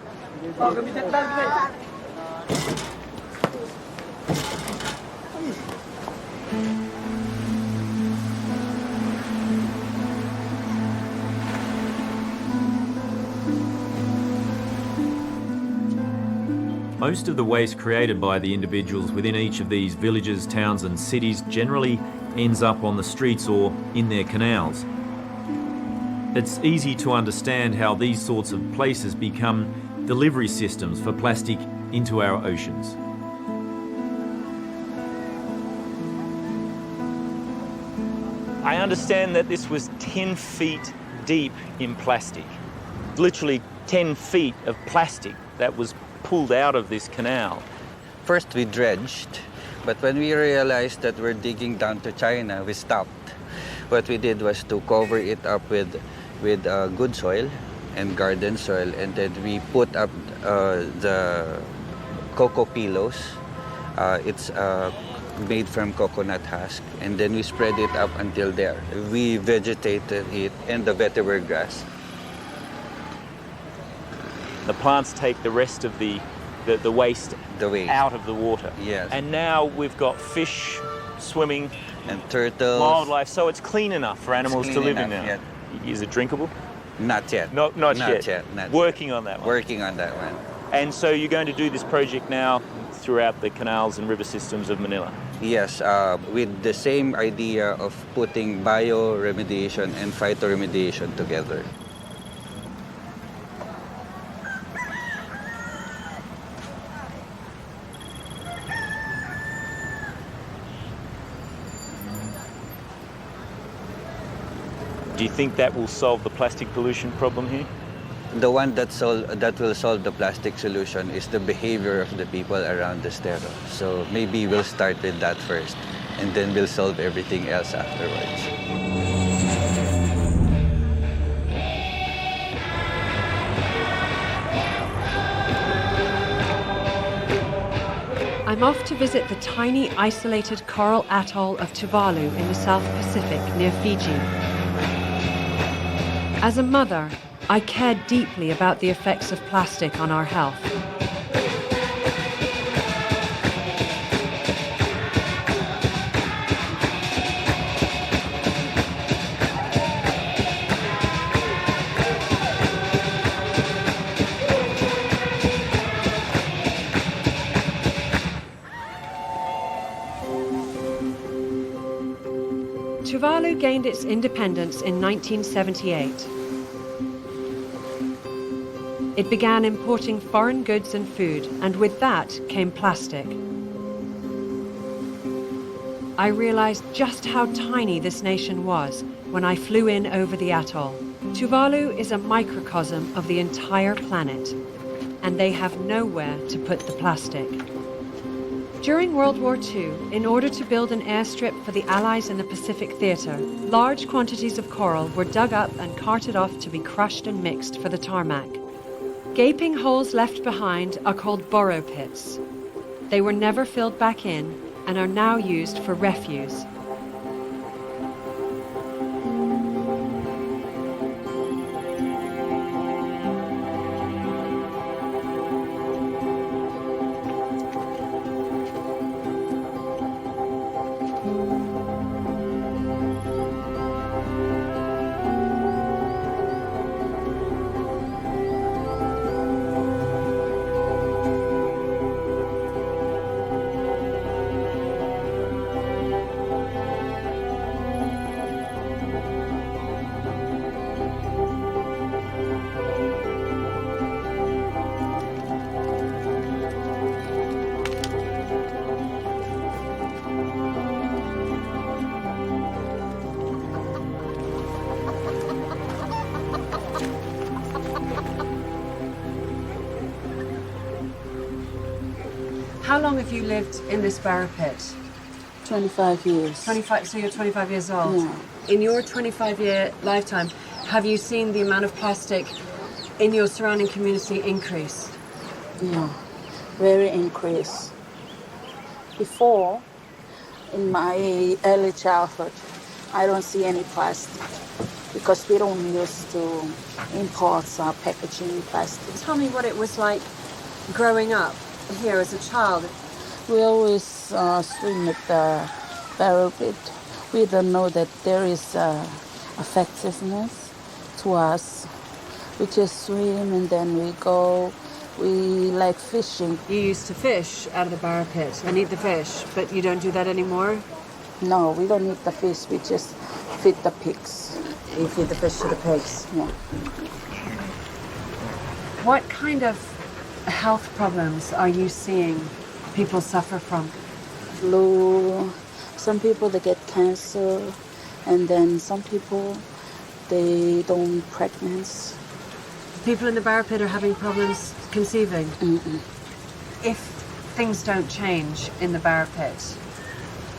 Most of the waste created by the individuals within each of these villages, towns and cities generally ends up on the streets or in their canals. It's easy to understand how these sorts of places become delivery systems for plastic into our oceans. I understand that this was 10 feet deep in plastic. Literally 10 feet of plastic that was pulled out of this canal. First we dredged, but when we realized that we're digging down to China, we stopped. What we did was to cover it up with good soil and garden soil, and then we put up the cocoa pillows. It's made from coconut husk, and then we spread it up until there. We vegetated it and the vetiver grass. The plants take the rest of the waste out of the water. Yes. And now we've got fish swimming and turtles, wildlife, so it's clean enough for animals to live in now. Yet. Is it drinkable? Not yet. Not yet. Working on that one. Working on that one. And so you're going to do this project now throughout the canals and river systems of Manila? Yes, with the same idea of putting bioremediation and phytoremediation together. Do you think that will solve the plastic pollution problem here? The one that will solve the plastic solution is the behavior of the people around the stero. So maybe we'll start with that first, and then we'll solve everything else afterwards. I'm off to visit the tiny, isolated coral atoll of Tuvalu in the South Pacific near Fiji. As a mother, I care deeply about the effects of plastic on our health. Tuvalu gained its independence in 1978. It began importing foreign goods and food, and with that came plastic. I realized just how tiny this nation was when I flew in over the atoll. Tuvalu is a microcosm of the entire planet, and they have nowhere to put the plastic. During World War II, in order to build an airstrip for the Allies in the Pacific Theatre, large quantities of coral were dug up and carted off to be crushed and mixed for the tarmac. Gaping holes left behind are called borrow pits. They were never filled back in and are now used for refuse. How long have you lived in this barra pit? 25 years. 25, so you're 25 years old? Yeah. In your 25-year lifetime, have you seen the amount of plastic in your surrounding community increase? Yeah, very increased. Before, in my early childhood, I don't see any plastic because we don't used to import packaging plastic. Tell me what it was like growing up here as a child. We always swim at the barrel pit. We don't know that there is effectiveness to us. We just swim and then we go. We like fishing. You used to fish out of the barra pit and eat the fish, but you don't do that anymore? No, we don't eat the fish. We just feed the pigs. You feed the fish to the pigs? Yeah. What kind of health problems are you seeing people suffer from? Flu. Some people, they get cancer. And then some people, they don't pregnant. People in the barra pit are having problems conceiving? Mm-mm. If things don't change in the barra pit,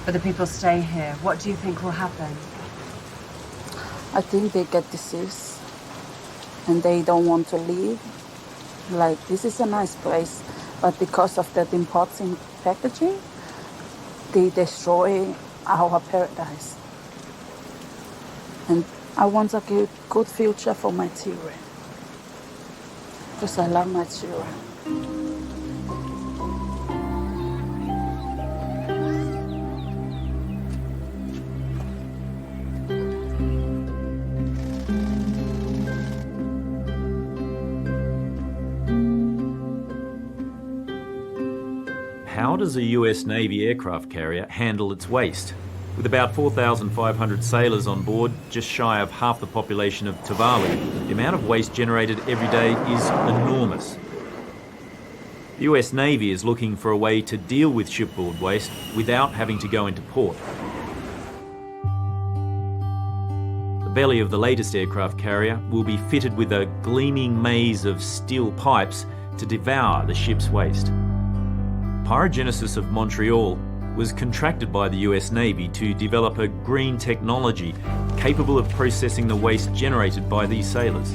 but the people stay here, what do you think will happen? I think they get disease and they don't want to leave. Like, this is a nice place, but because of that importing packaging, they destroy our paradise. And I want a good future for my children, because I love my children. How does a US Navy aircraft carrier handle its waste? With about 4,500 sailors on board, just shy of half the population of Tuvalu, the amount of waste generated every day is enormous. The US Navy is looking for a way to deal with shipboard waste without having to go into port. The belly of the latest aircraft carrier will be fitted with a gleaming maze of steel pipes to devour the ship's waste. Pyrogenesis of Montreal was contracted by the US Navy to develop a green technology capable of processing the waste generated by these sailors.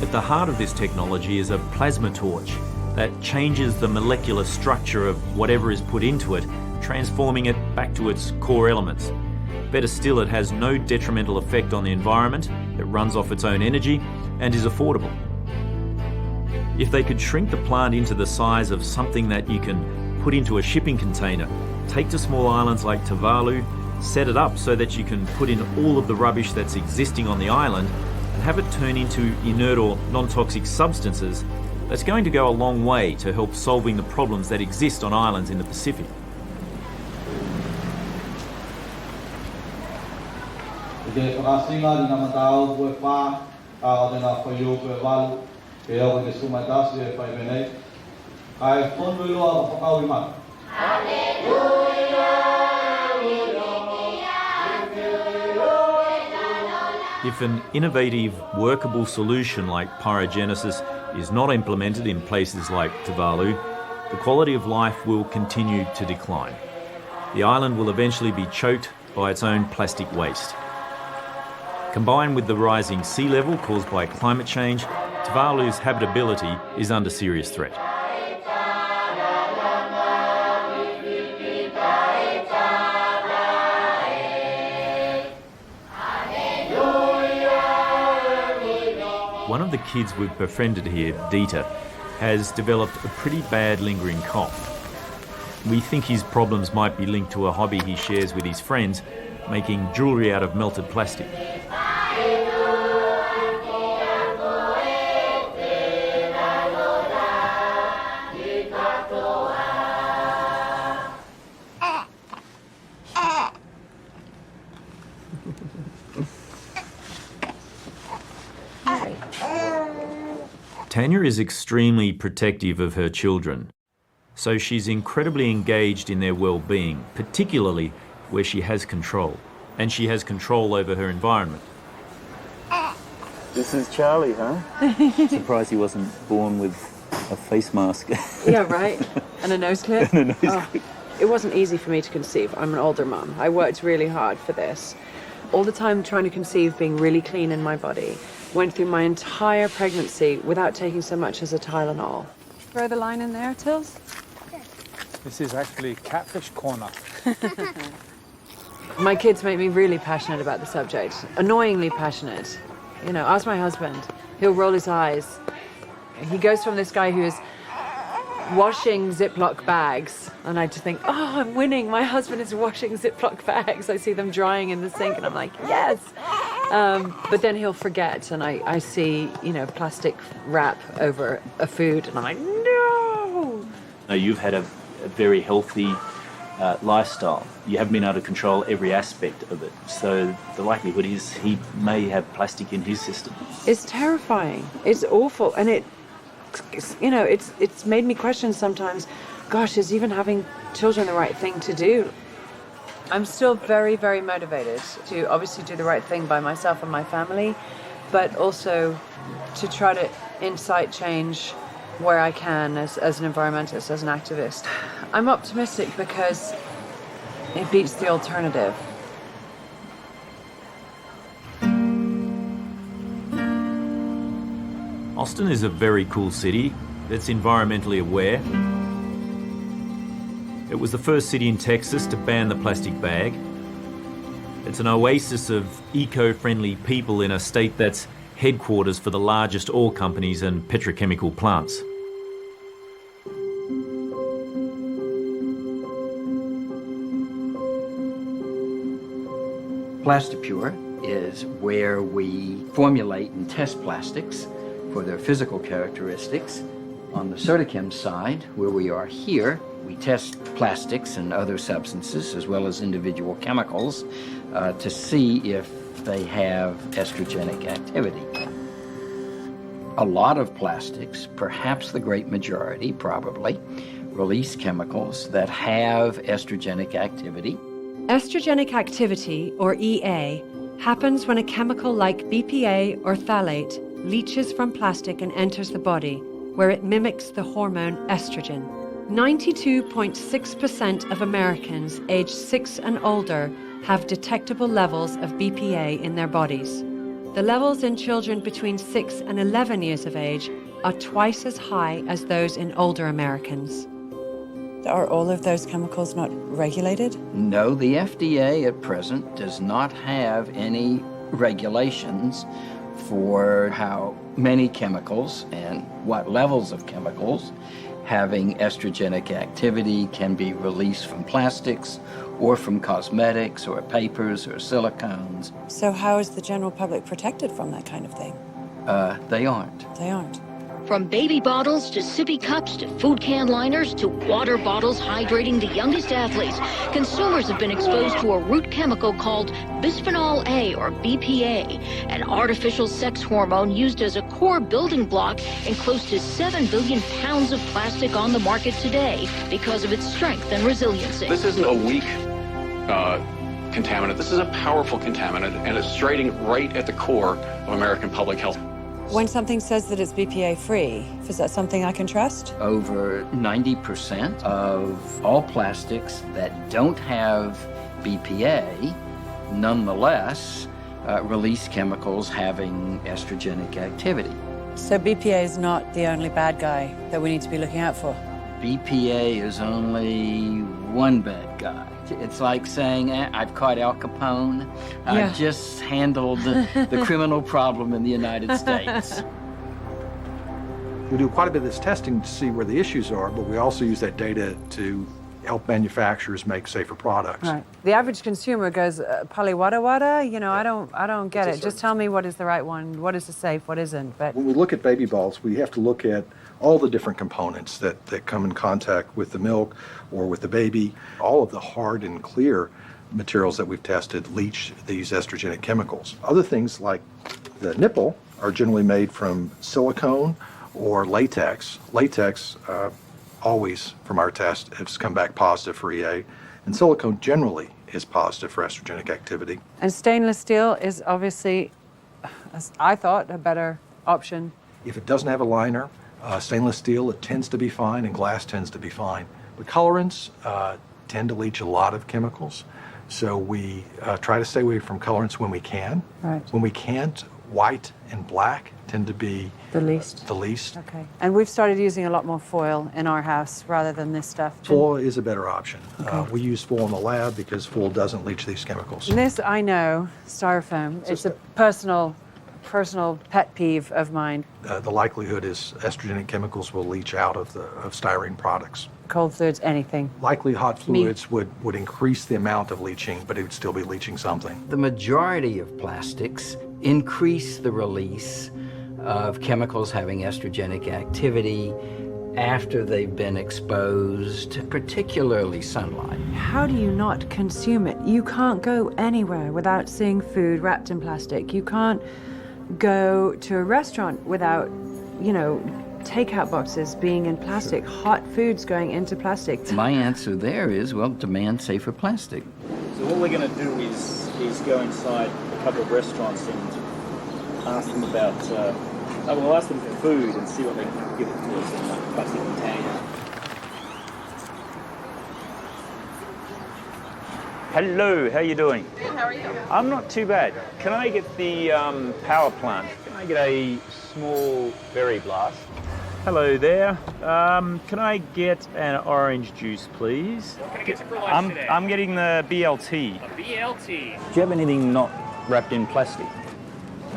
At the heart of this technology is a plasma torch that changes the molecular structure of whatever is put into it, transforming it back to its core elements. Better still, it has no detrimental effect on the environment, it runs off its own energy, and is affordable. If they could shrink the plant into the size of something that you can put into a shipping container, take to small islands like Tuvalu, set it up so that you can put in all of the rubbish that's existing on the island and have it turn into inert or non-toxic substances, that's going to go a long way to help solving the problems that exist on islands in the Pacific. If an innovative, workable solution like pyrogenesis is not implemented in places like Tuvalu, the quality of life will continue to decline. The island will eventually be choked by its own plastic waste. Combined with the rising sea level caused by climate change, Tuvalu's habitability is under serious threat. One of the kids we've befriended here, Dieter, has developed a pretty bad lingering cough. We think his problems might be linked to a hobby he shares with his friends, making jewellery out of melted plastic. Tanya is extremely protective of her children, so she's incredibly engaged in their well-being, particularly where she has control, and she has control over her environment. This is Charlie, huh? Surprised he wasn't born with a face mask. Yeah, right. And a nose clip? And a nose clip. It wasn't easy for me to conceive. I'm an older mum. I worked really hard for this. All the time trying to conceive, being really clean in my body. Went through my entire pregnancy without taking so much as a Tylenol. Throw the line in there, Tills? This is actually catfish corner. My kids make me really passionate about the subject. Annoyingly passionate. You know, ask my husband. He'll roll his eyes. He goes from this guy who's washing Ziploc bags, and I just think, oh, I'm winning. My husband is washing Ziploc bags. I see them drying in the sink, and I'm like, yes. But then he'll forget, and I see, you know, plastic wrap over a food, and I'm like, no. You've had a very healthy lifestyle. You haven't been able to control every aspect of it. So the likelihood is he may have plastic in his system. It's terrifying. It's awful, and it's made me question sometimes, gosh, is even having children the right thing to do? I'm still very, very motivated to obviously do the right thing by myself and my family, but also to try to incite change where I can as an environmentalist, as an activist. I'm optimistic because it beats the alternative. Austin is a very cool city that's environmentally aware. It was the first city in Texas to ban the plastic bag. It's an oasis of eco-friendly people in a state that's headquarters for the largest oil companies and petrochemical plants. Plasticure is where we formulate and test plastics for their physical characteristics. On the Sodachem side, where we are here, we test plastics and other substances as well as individual chemicals to see if they have estrogenic activity. A lot of plastics, perhaps the great majority, probably, release chemicals that have estrogenic activity. Estrogenic activity, or EA, happens when a chemical like BPA or phthalate leaches from plastic and enters the body, where it mimics the hormone estrogen. 92.6% of Americans aged 6 and older have detectable levels of BPA in their bodies. The levels in children between 6 and 11 years of age are twice as high as those in older Americans. Are all of those chemicals not regulated? No, the FDA at present does not have any regulations for how many chemicals and what levels of chemicals having estrogenic activity can be released from plastics or from cosmetics or papers or silicones. So how is the general public protected from that kind of thing? They aren't. They aren't. From baby bottles to sippy cups to food can liners to water bottles hydrating the youngest athletes, consumers have been exposed to a root chemical called bisphenol A, or BPA, an artificial sex hormone used as a core building block in close to 7 billion pounds of plastic on the market today because of its strength and resiliency. This isn't a weak contaminant. This is a powerful contaminant, and it's striking right at the core of American public health. When something says that it's BPA-free, is that something I can trust? Over 90% of all plastics that don't have BPA, nonetheless, release chemicals having estrogenic activity. So BPA is not the only bad guy that we need to be looking out for? BPA is only one bad guy. It's like saying, I've caught Al Capone. I've just handled the criminal problem in the United States. We do quite a bit of this testing to see where the issues are, but we also use that data to help manufacturers make safer products. Right. The average consumer goes, Pali wada wada? You know, I don't get it. Just tell me what is the right one, what is the safe, what isn't. But when we look at baby bottles, we have to look at all the different components that come in contact with the milk or with the baby. All of the hard and clear materials that we've tested leach these estrogenic chemicals. Other things like the nipple are generally made from silicone or latex. Latex always, from our test, has come back positive for EA, and silicone generally is positive for estrogenic activity. And stainless steel is obviously, as I thought, a better option. If it doesn't have a liner, Stainless steel, it tends to be fine, and glass tends to be fine. But colorants tend to leach a lot of chemicals, so we try to stay away from colorants when we can. Right. When we can't, white and black tend to be the least. Okay. And we've started using a lot more foil in our house rather than this stuff. Foil is a better option. Okay. We use foil in the lab because foil doesn't leach these chemicals. And this, I know, styrofoam. It's a personal pet peeve of mine. The likelihood is estrogenic chemicals will leach out of styrene products. Cold fluids, anything. Likely hot fluids would increase the amount of leaching, but it would still be leaching something. The majority of plastics increase the release of chemicals having estrogenic activity after they've been exposed, particularly sunlight. How do you not consume it? You can't go anywhere without seeing food wrapped in plastic. You can't go to a restaurant without, takeout boxes being in plastic, hot foods going into plastic. My answer there is, well, demand safer plastic. So what we're going to do is go inside a couple of restaurants and ask them about, we'll ask them for food and see what they can give it to us in a plastic container. Hello, how are you doing? Good, how are you? I'm not too bad. Can I get the power plant? Can I get a small berry blast? Hello there. Can I get an orange juice, please? What can I get you for lunch today? I'm getting the BLT. A BLT. Do you have anything not wrapped in plastic?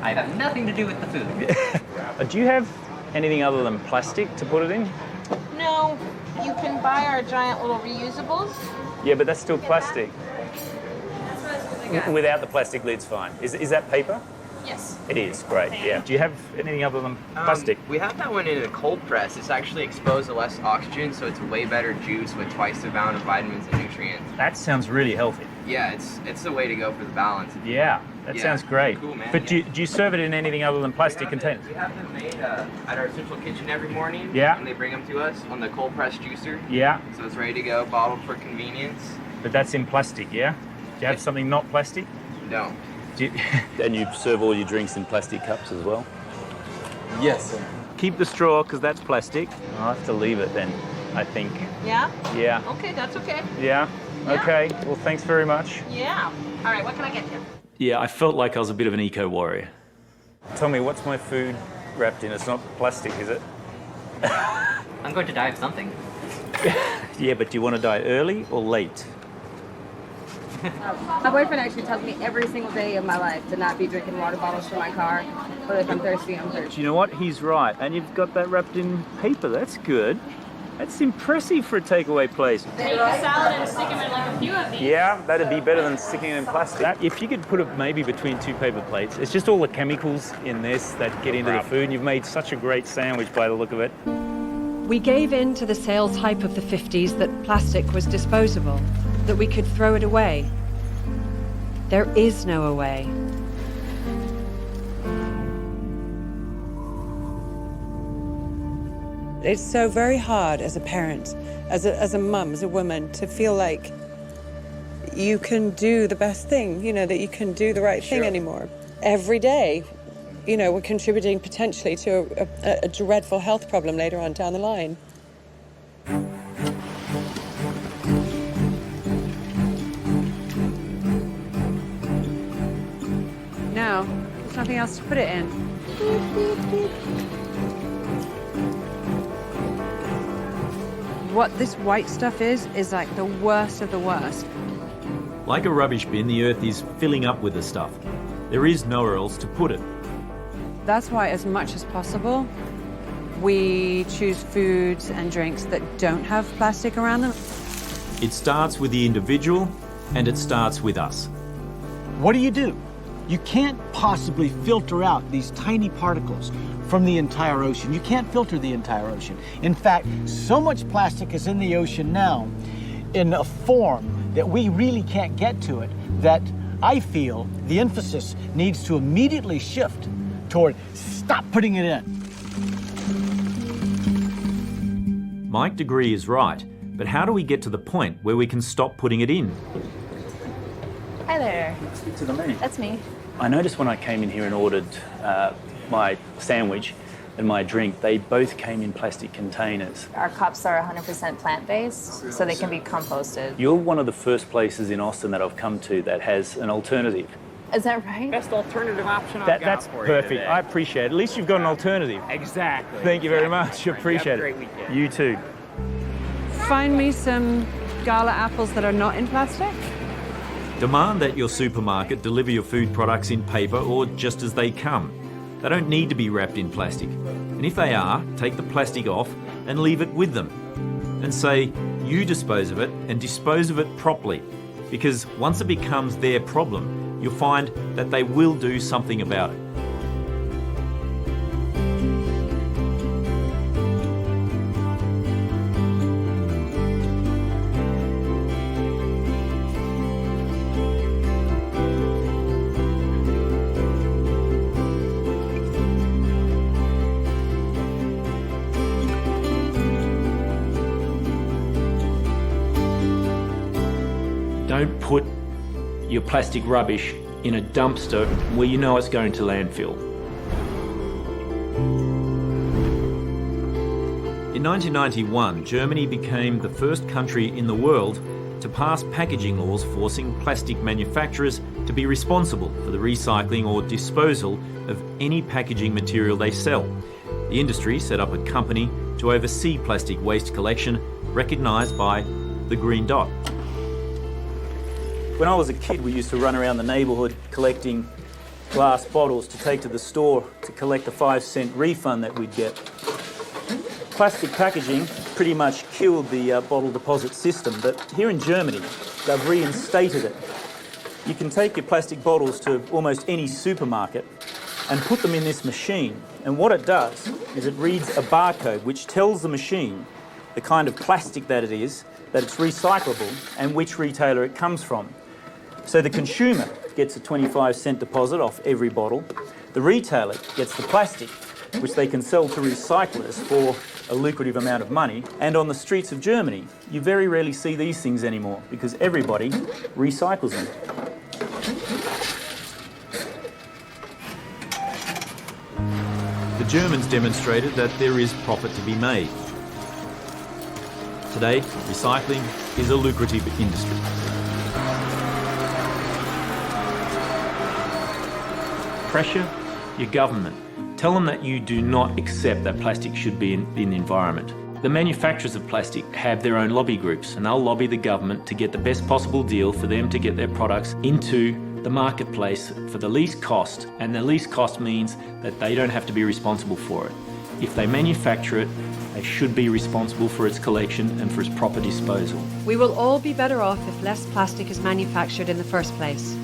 I have nothing to do with the food. Do you have anything other than plastic to put it in? No, you can buy our giant little reusables. Yeah, but that's still plastic. Without the plastic lid's fine. Is that paper? Yes. It is, great, yeah. Do you have anything other than plastic? We have that one in a cold press. It's actually exposed to less oxygen, so it's a way better juice with twice the amount of vitamins and nutrients. That sounds really healthy. Yeah, it's the way to go for the balance. Yeah, that sounds great. Cool, man. But do you serve it in anything other than plastic containers? We have them made at our central kitchen every morning. Yeah. And they bring them to us on the cold press juicer. Yeah. So it's ready to go, bottled for convenience. But that's in plastic, yeah? Do you have something not plastic? No. And you serve all your drinks in plastic cups as well? Yes, sir. Keep the straw, because that's plastic. I'll have to leave it then, I think. Yeah? Yeah. Okay, that's okay. Yeah? Okay. Well, thanks very much. Yeah. All right, what can I get you? Yeah, I felt like I was a bit of an eco-warrior. Tell me, what's my food wrapped in? It's not plastic, is it? I'm going to die of something. Yeah, but do you want to die early or late? My boyfriend actually tells me every single day of my life to not be drinking water bottles from my car, but if I'm thirsty, I'm thirsty. Do you know what? He's right. And you've got that wrapped in paper. That's good. That's impressive for a takeaway place. Take a salad and stick them in like a few of these. Yeah, that'd be better than sticking it in plastic. If you could put it maybe between two paper plates, it's just all the chemicals in this that get into the food. And you've made such a great sandwich by the look of it. We gave in to the sales hype of the 50s that plastic was disposable, that we could throw it away. There is no away. It's so very hard as a parent, as a mum, as a woman, to feel like you can do the best thing, that you can do the right thing anymore. Every day, we're contributing potentially to a dreadful health problem later on down the line. Now, there's nothing else to put it in. What this white stuff is like the worst of the worst. Like a rubbish bin, the earth is filling up with the stuff. There is nowhere else to put it. That's why, as much as possible, we choose foods and drinks that don't have plastic around them. It starts with the individual, and it starts with us. What do? You can't possibly filter out these tiny particles from the entire ocean. You can't filter the entire ocean. In fact, so much plastic is in the ocean now in a form that we really can't get to it, that I feel the emphasis needs to immediately shift toward stop putting it in. Mike Degree is right, but how do we get to the point where we can stop putting it in? Hi there. Speak to the man. That's me. I noticed when I came in here and ordered my sandwich and my drink, they both came in plastic containers. Our cups are 100% plant-based, so they can be composted. You're one of the first places in Austin that I've come to that has an alternative. Is that right? Best alternative option I've got That's for perfect. you today. I appreciate it. At least you've got an alternative. Exactly. Thank you very much. Exactly. Appreciate Have a it. great weekend. You too. Find me some gala apples that are not in plastic. Demand that your supermarket deliver your food products in paper or just as they come. They don't need to be wrapped in plastic. And if they are, take the plastic off and leave it with them. And say, you dispose of it and dispose of it properly. Because once it becomes their problem, you'll find that they will do something about it. Don't put your plastic rubbish in a dumpster where you know it's going to landfill. In 1991, Germany became the first country in the world to pass packaging laws forcing plastic manufacturers to be responsible for the recycling or disposal of any packaging material they sell. The industry set up a company to oversee plastic waste collection, recognised by the green dot. When I was a kid, we used to run around the neighbourhood collecting glass bottles to take to the store to collect a 5-cent refund that we'd get. Plastic packaging pretty much killed the bottle deposit system, but here in Germany, they've reinstated it. You can take your plastic bottles to almost any supermarket and put them in this machine. And what it does is it reads a barcode which tells the machine the kind of plastic that it is, that it's recyclable, and which retailer it comes from. So the consumer gets a 25-cent deposit off every bottle. The retailer gets the plastic, which they can sell to recyclers for a lucrative amount of money. And on the streets of Germany, you very rarely see these things anymore because everybody recycles them. The Germans demonstrated that there is profit to be made. Today, recycling is a lucrative industry. Pressure your government. Tell them that you do not accept that plastic should be in the environment. The manufacturers of plastic have their own lobby groups, and they'll lobby the government to get the best possible deal for them to get their products into the marketplace for the least cost, and the least cost means that they don't have to be responsible for it. If they manufacture it, they should be responsible for its collection and for its proper disposal. We will all be better off if less plastic is manufactured in the first place.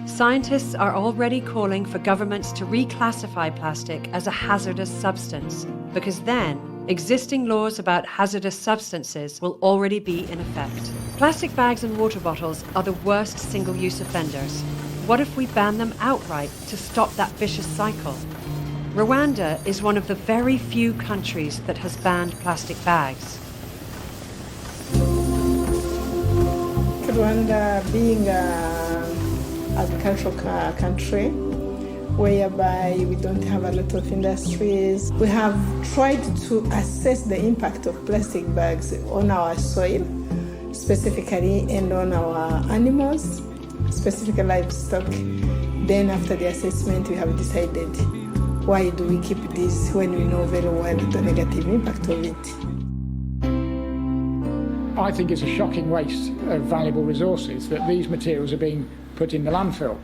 Scientists are already calling for governments to reclassify plastic as a hazardous substance, because then existing laws about hazardous substances will already be in effect. Plastic bags and water bottles are the worst single-use offenders. What if we ban them outright to stop that vicious cycle? Rwanda is one of the very few countries that has banned plastic bags. Rwanda being an agricultural country, whereby we don't have a lot of industries, we have tried to assess the impact of plastic bags on our soil, specifically, and on our animals, specifically livestock. Then after the assessment, we have decided, why do we keep this when we know very well the negative impact of it? I think it's a shocking waste of valuable resources that these materials are being put in the landfill.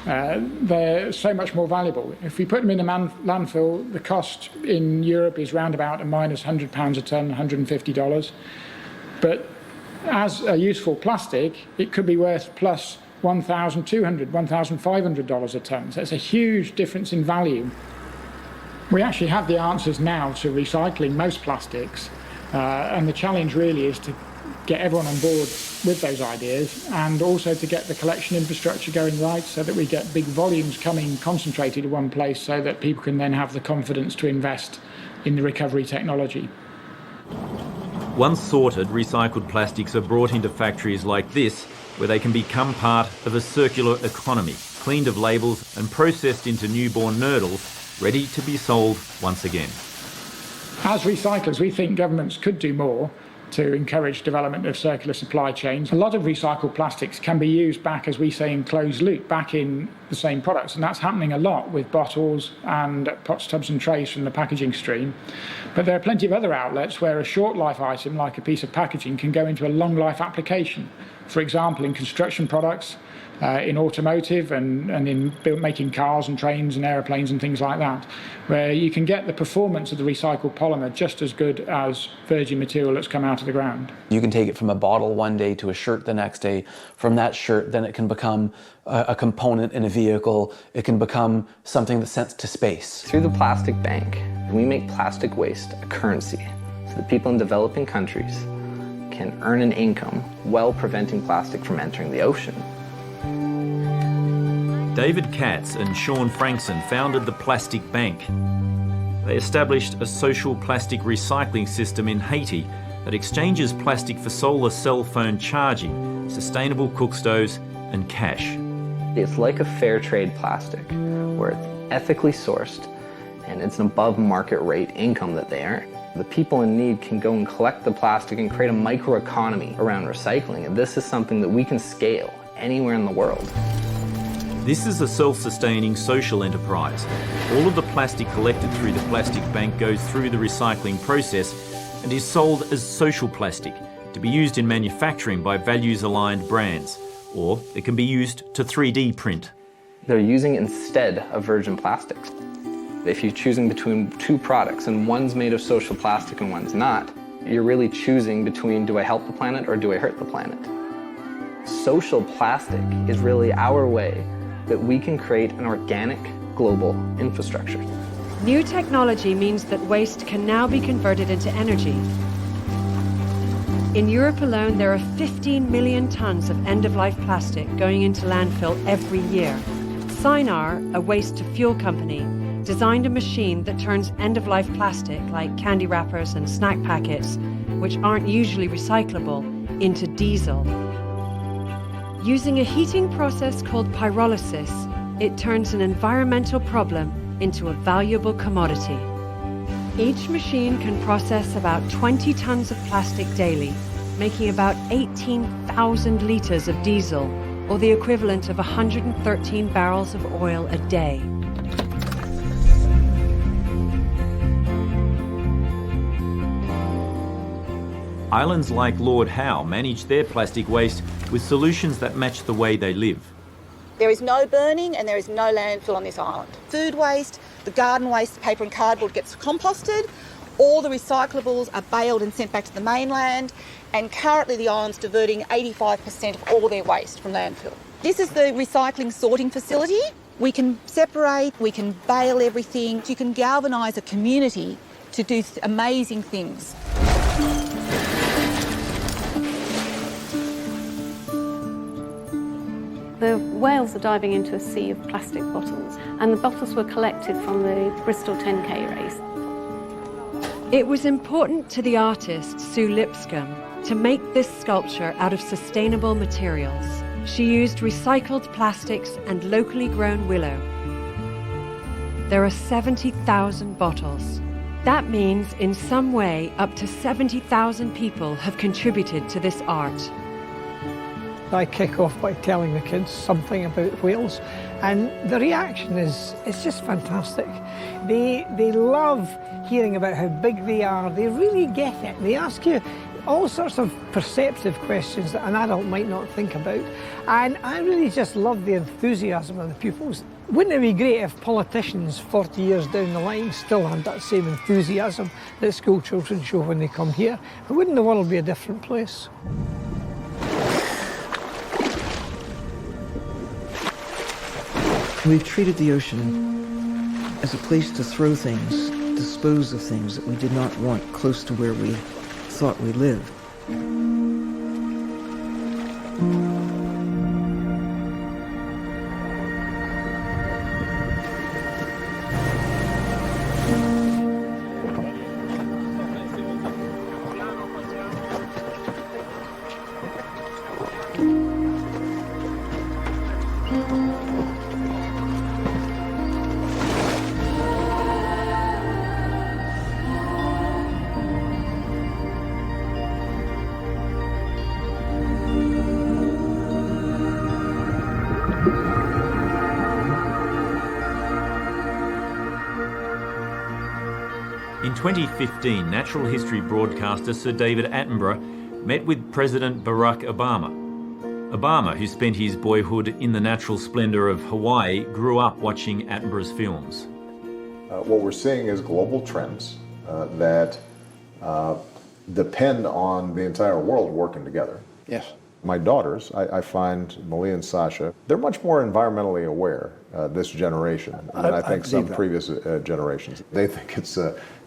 They're so much more valuable. If we put them in a landfill, the cost in Europe is round about a minus £100 a tonne, $150. But as a useful plastic, it could be worth plus $1,200, $1,500 a tonne. So it's a huge difference in value. We actually have the answers now to recycling most plastics, and the challenge really is to get everyone on board with those ideas, and also to get the collection infrastructure going right so that we get big volumes coming concentrated in one place so that people can then have the confidence to invest in the recovery technology. Once sorted, recycled plastics are brought into factories like this, where they can become part of a circular economy, cleaned of labels and processed into newborn nurdles ready to be sold once again. As recyclers, we think governments could do more to encourage development of circular supply chains. A lot of recycled plastics can be used back, as we say, in closed loop, back in the same products, and that's happening a lot with bottles and pots, tubs and trays from the packaging stream. But there are plenty of other outlets where a short life item, like a piece of packaging, can go into a long life application. For example, in construction products, in automotive and in making cars and trains and aeroplanes and things like that, where you can get the performance of the recycled polymer just as good as virgin material that's come out of the ground. You can take it from a bottle one day to a shirt the next day. From that shirt, then it can become a component in a vehicle. It can become something that's sent to space. Through the plastic bank, we make plastic waste a currency so that people in developing countries can earn an income while preventing plastic from entering the ocean. David Katz and Sean Frankson founded the Plastic Bank. They established a social plastic recycling system in Haiti that exchanges plastic for solar cell phone charging, sustainable cook stoves and cash. It's like a fair trade plastic, where it's ethically sourced and it's an above market rate income that they earn. The people in need can go and collect the plastic and create a microeconomy around recycling, and this is something that we can scale anywhere in the world. This is a self-sustaining social enterprise. All of the plastic collected through the Plastic Bank goes through the recycling process and is sold as social plastic to be used in manufacturing by values-aligned brands, or it can be used to 3D print. They're using instead of virgin plastics. If you're choosing between two products and one's made of social plastic and one's not, you're really choosing between, do I help the planet or do I hurt the planet? Social plastic is really our way that we can create an organic global infrastructure. New technology means that waste can now be converted into energy. In Europe alone, there are 15 million tons of end-of-life plastic going into landfill every year. Sinar, a waste-to-fuel company, designed a machine that turns end-of-life plastic, like candy wrappers and snack packets, which aren't usually recyclable, into diesel. Using a heating process called pyrolysis, it turns an environmental problem into a valuable commodity. Each machine can process about 20 tons of plastic daily, making about 18,000 litres of diesel, or the equivalent of 113 barrels of oil a day. Islands like Lord Howe manage their plastic waste with solutions that match the way they live. There is no burning and there is no landfill on this island. Food waste, the garden waste, the paper and cardboard gets composted. All the recyclables are baled and sent back to the mainland, and currently the island's diverting 85% of all their waste from landfill. This is the recycling sorting facility. We can separate, we can bale everything. You can galvanise a community to do amazing things. The whales are diving into a sea of plastic bottles, and the bottles were collected from the Bristol 10K race. It was important to the artist Sue Lipscomb to make this sculpture out of sustainable materials. She used recycled plastics and locally grown willow. There are 70,000 bottles. That means in some way up to 70,000 people have contributed to this art. I kick off by telling the kids something about whales, and the reaction is just fantastic. They love hearing about how big they are. They really get it. They ask you all sorts of perceptive questions that an adult might not think about, and I really just love the enthusiasm of the pupils. Wouldn't it be great if politicians 40 years down the line still had that same enthusiasm that school children show when they come here? Wouldn't the world be a different place? We've treated the ocean as a place to throw things, dispose of things that we did not want close to where we thought we lived. 2015, natural history broadcaster Sir David Attenborough met with President Barack Obama. Obama, who spent his boyhood in the natural splendour of Hawaii, grew up watching Attenborough's films. What we're seeing is global trends that depend on the entire world working together. Yes. My daughters, I find, Malia and Sasha, they're much more environmentally aware this generation than I think some previous generations. They think it's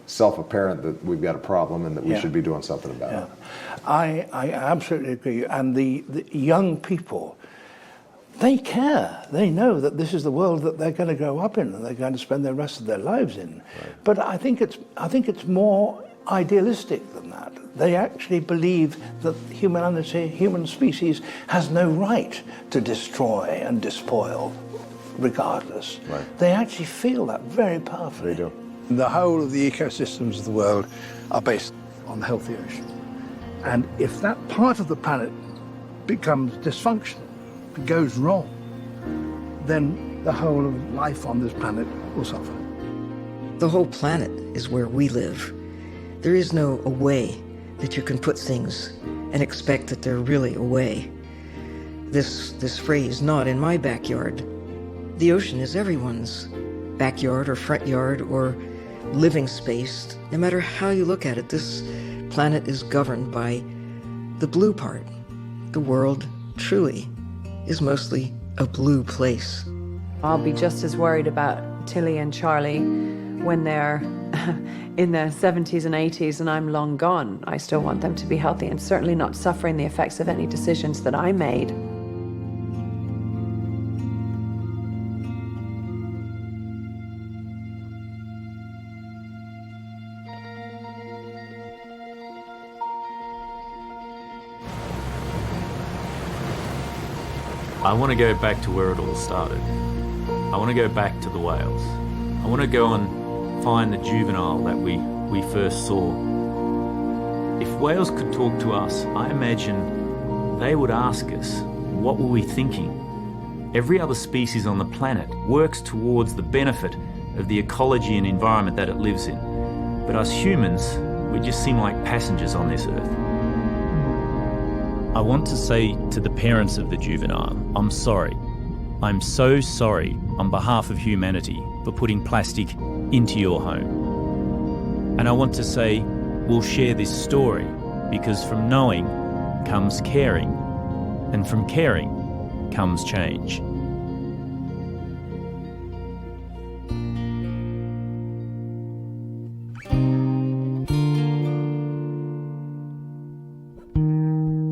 self-apparent that we've got a problem and that we should be doing something about it. I absolutely agree. And the young people, they care. They know that this is the world that they're going to grow up in and they're going to spend the rest of their lives in. Right. But I think it's more idealistic than that. They actually believe that humanity, human species, has no right to destroy and despoil, regardless. Right. They actually feel that very powerfully. They do. The whole of the ecosystems of the world are based on the healthy ocean. And if that part of the planet becomes dysfunctional, goes wrong, then the whole of life on this planet will suffer. The whole planet is where we live. There is no away that you can put things and expect that they're really away. This phrase, not in my backyard. The ocean is everyone's backyard or front yard or living space. No matter how you look at it, this planet is governed by the blue part. The world truly is mostly a blue place. I'll be just as worried about Tilly and Charlie when they're in their 70s and 80s and I'm long gone. I still want them to be healthy and certainly not suffering the effects of any decisions that I made. I want to go back to where it all started. I want to go back to the whales. I want to go and find the juvenile that we first saw. If whales could talk to us, I imagine they would ask us, what were we thinking? Every other species on the planet works towards the benefit of the ecology and environment that it lives in. But us humans, we just seem like passengers on this earth. I want to say to the parents of the juvenile, I'm sorry. I'm so sorry on behalf of humanity for putting plastic into your home. And I want to say, we'll share this story because from knowing comes caring, and from caring comes change.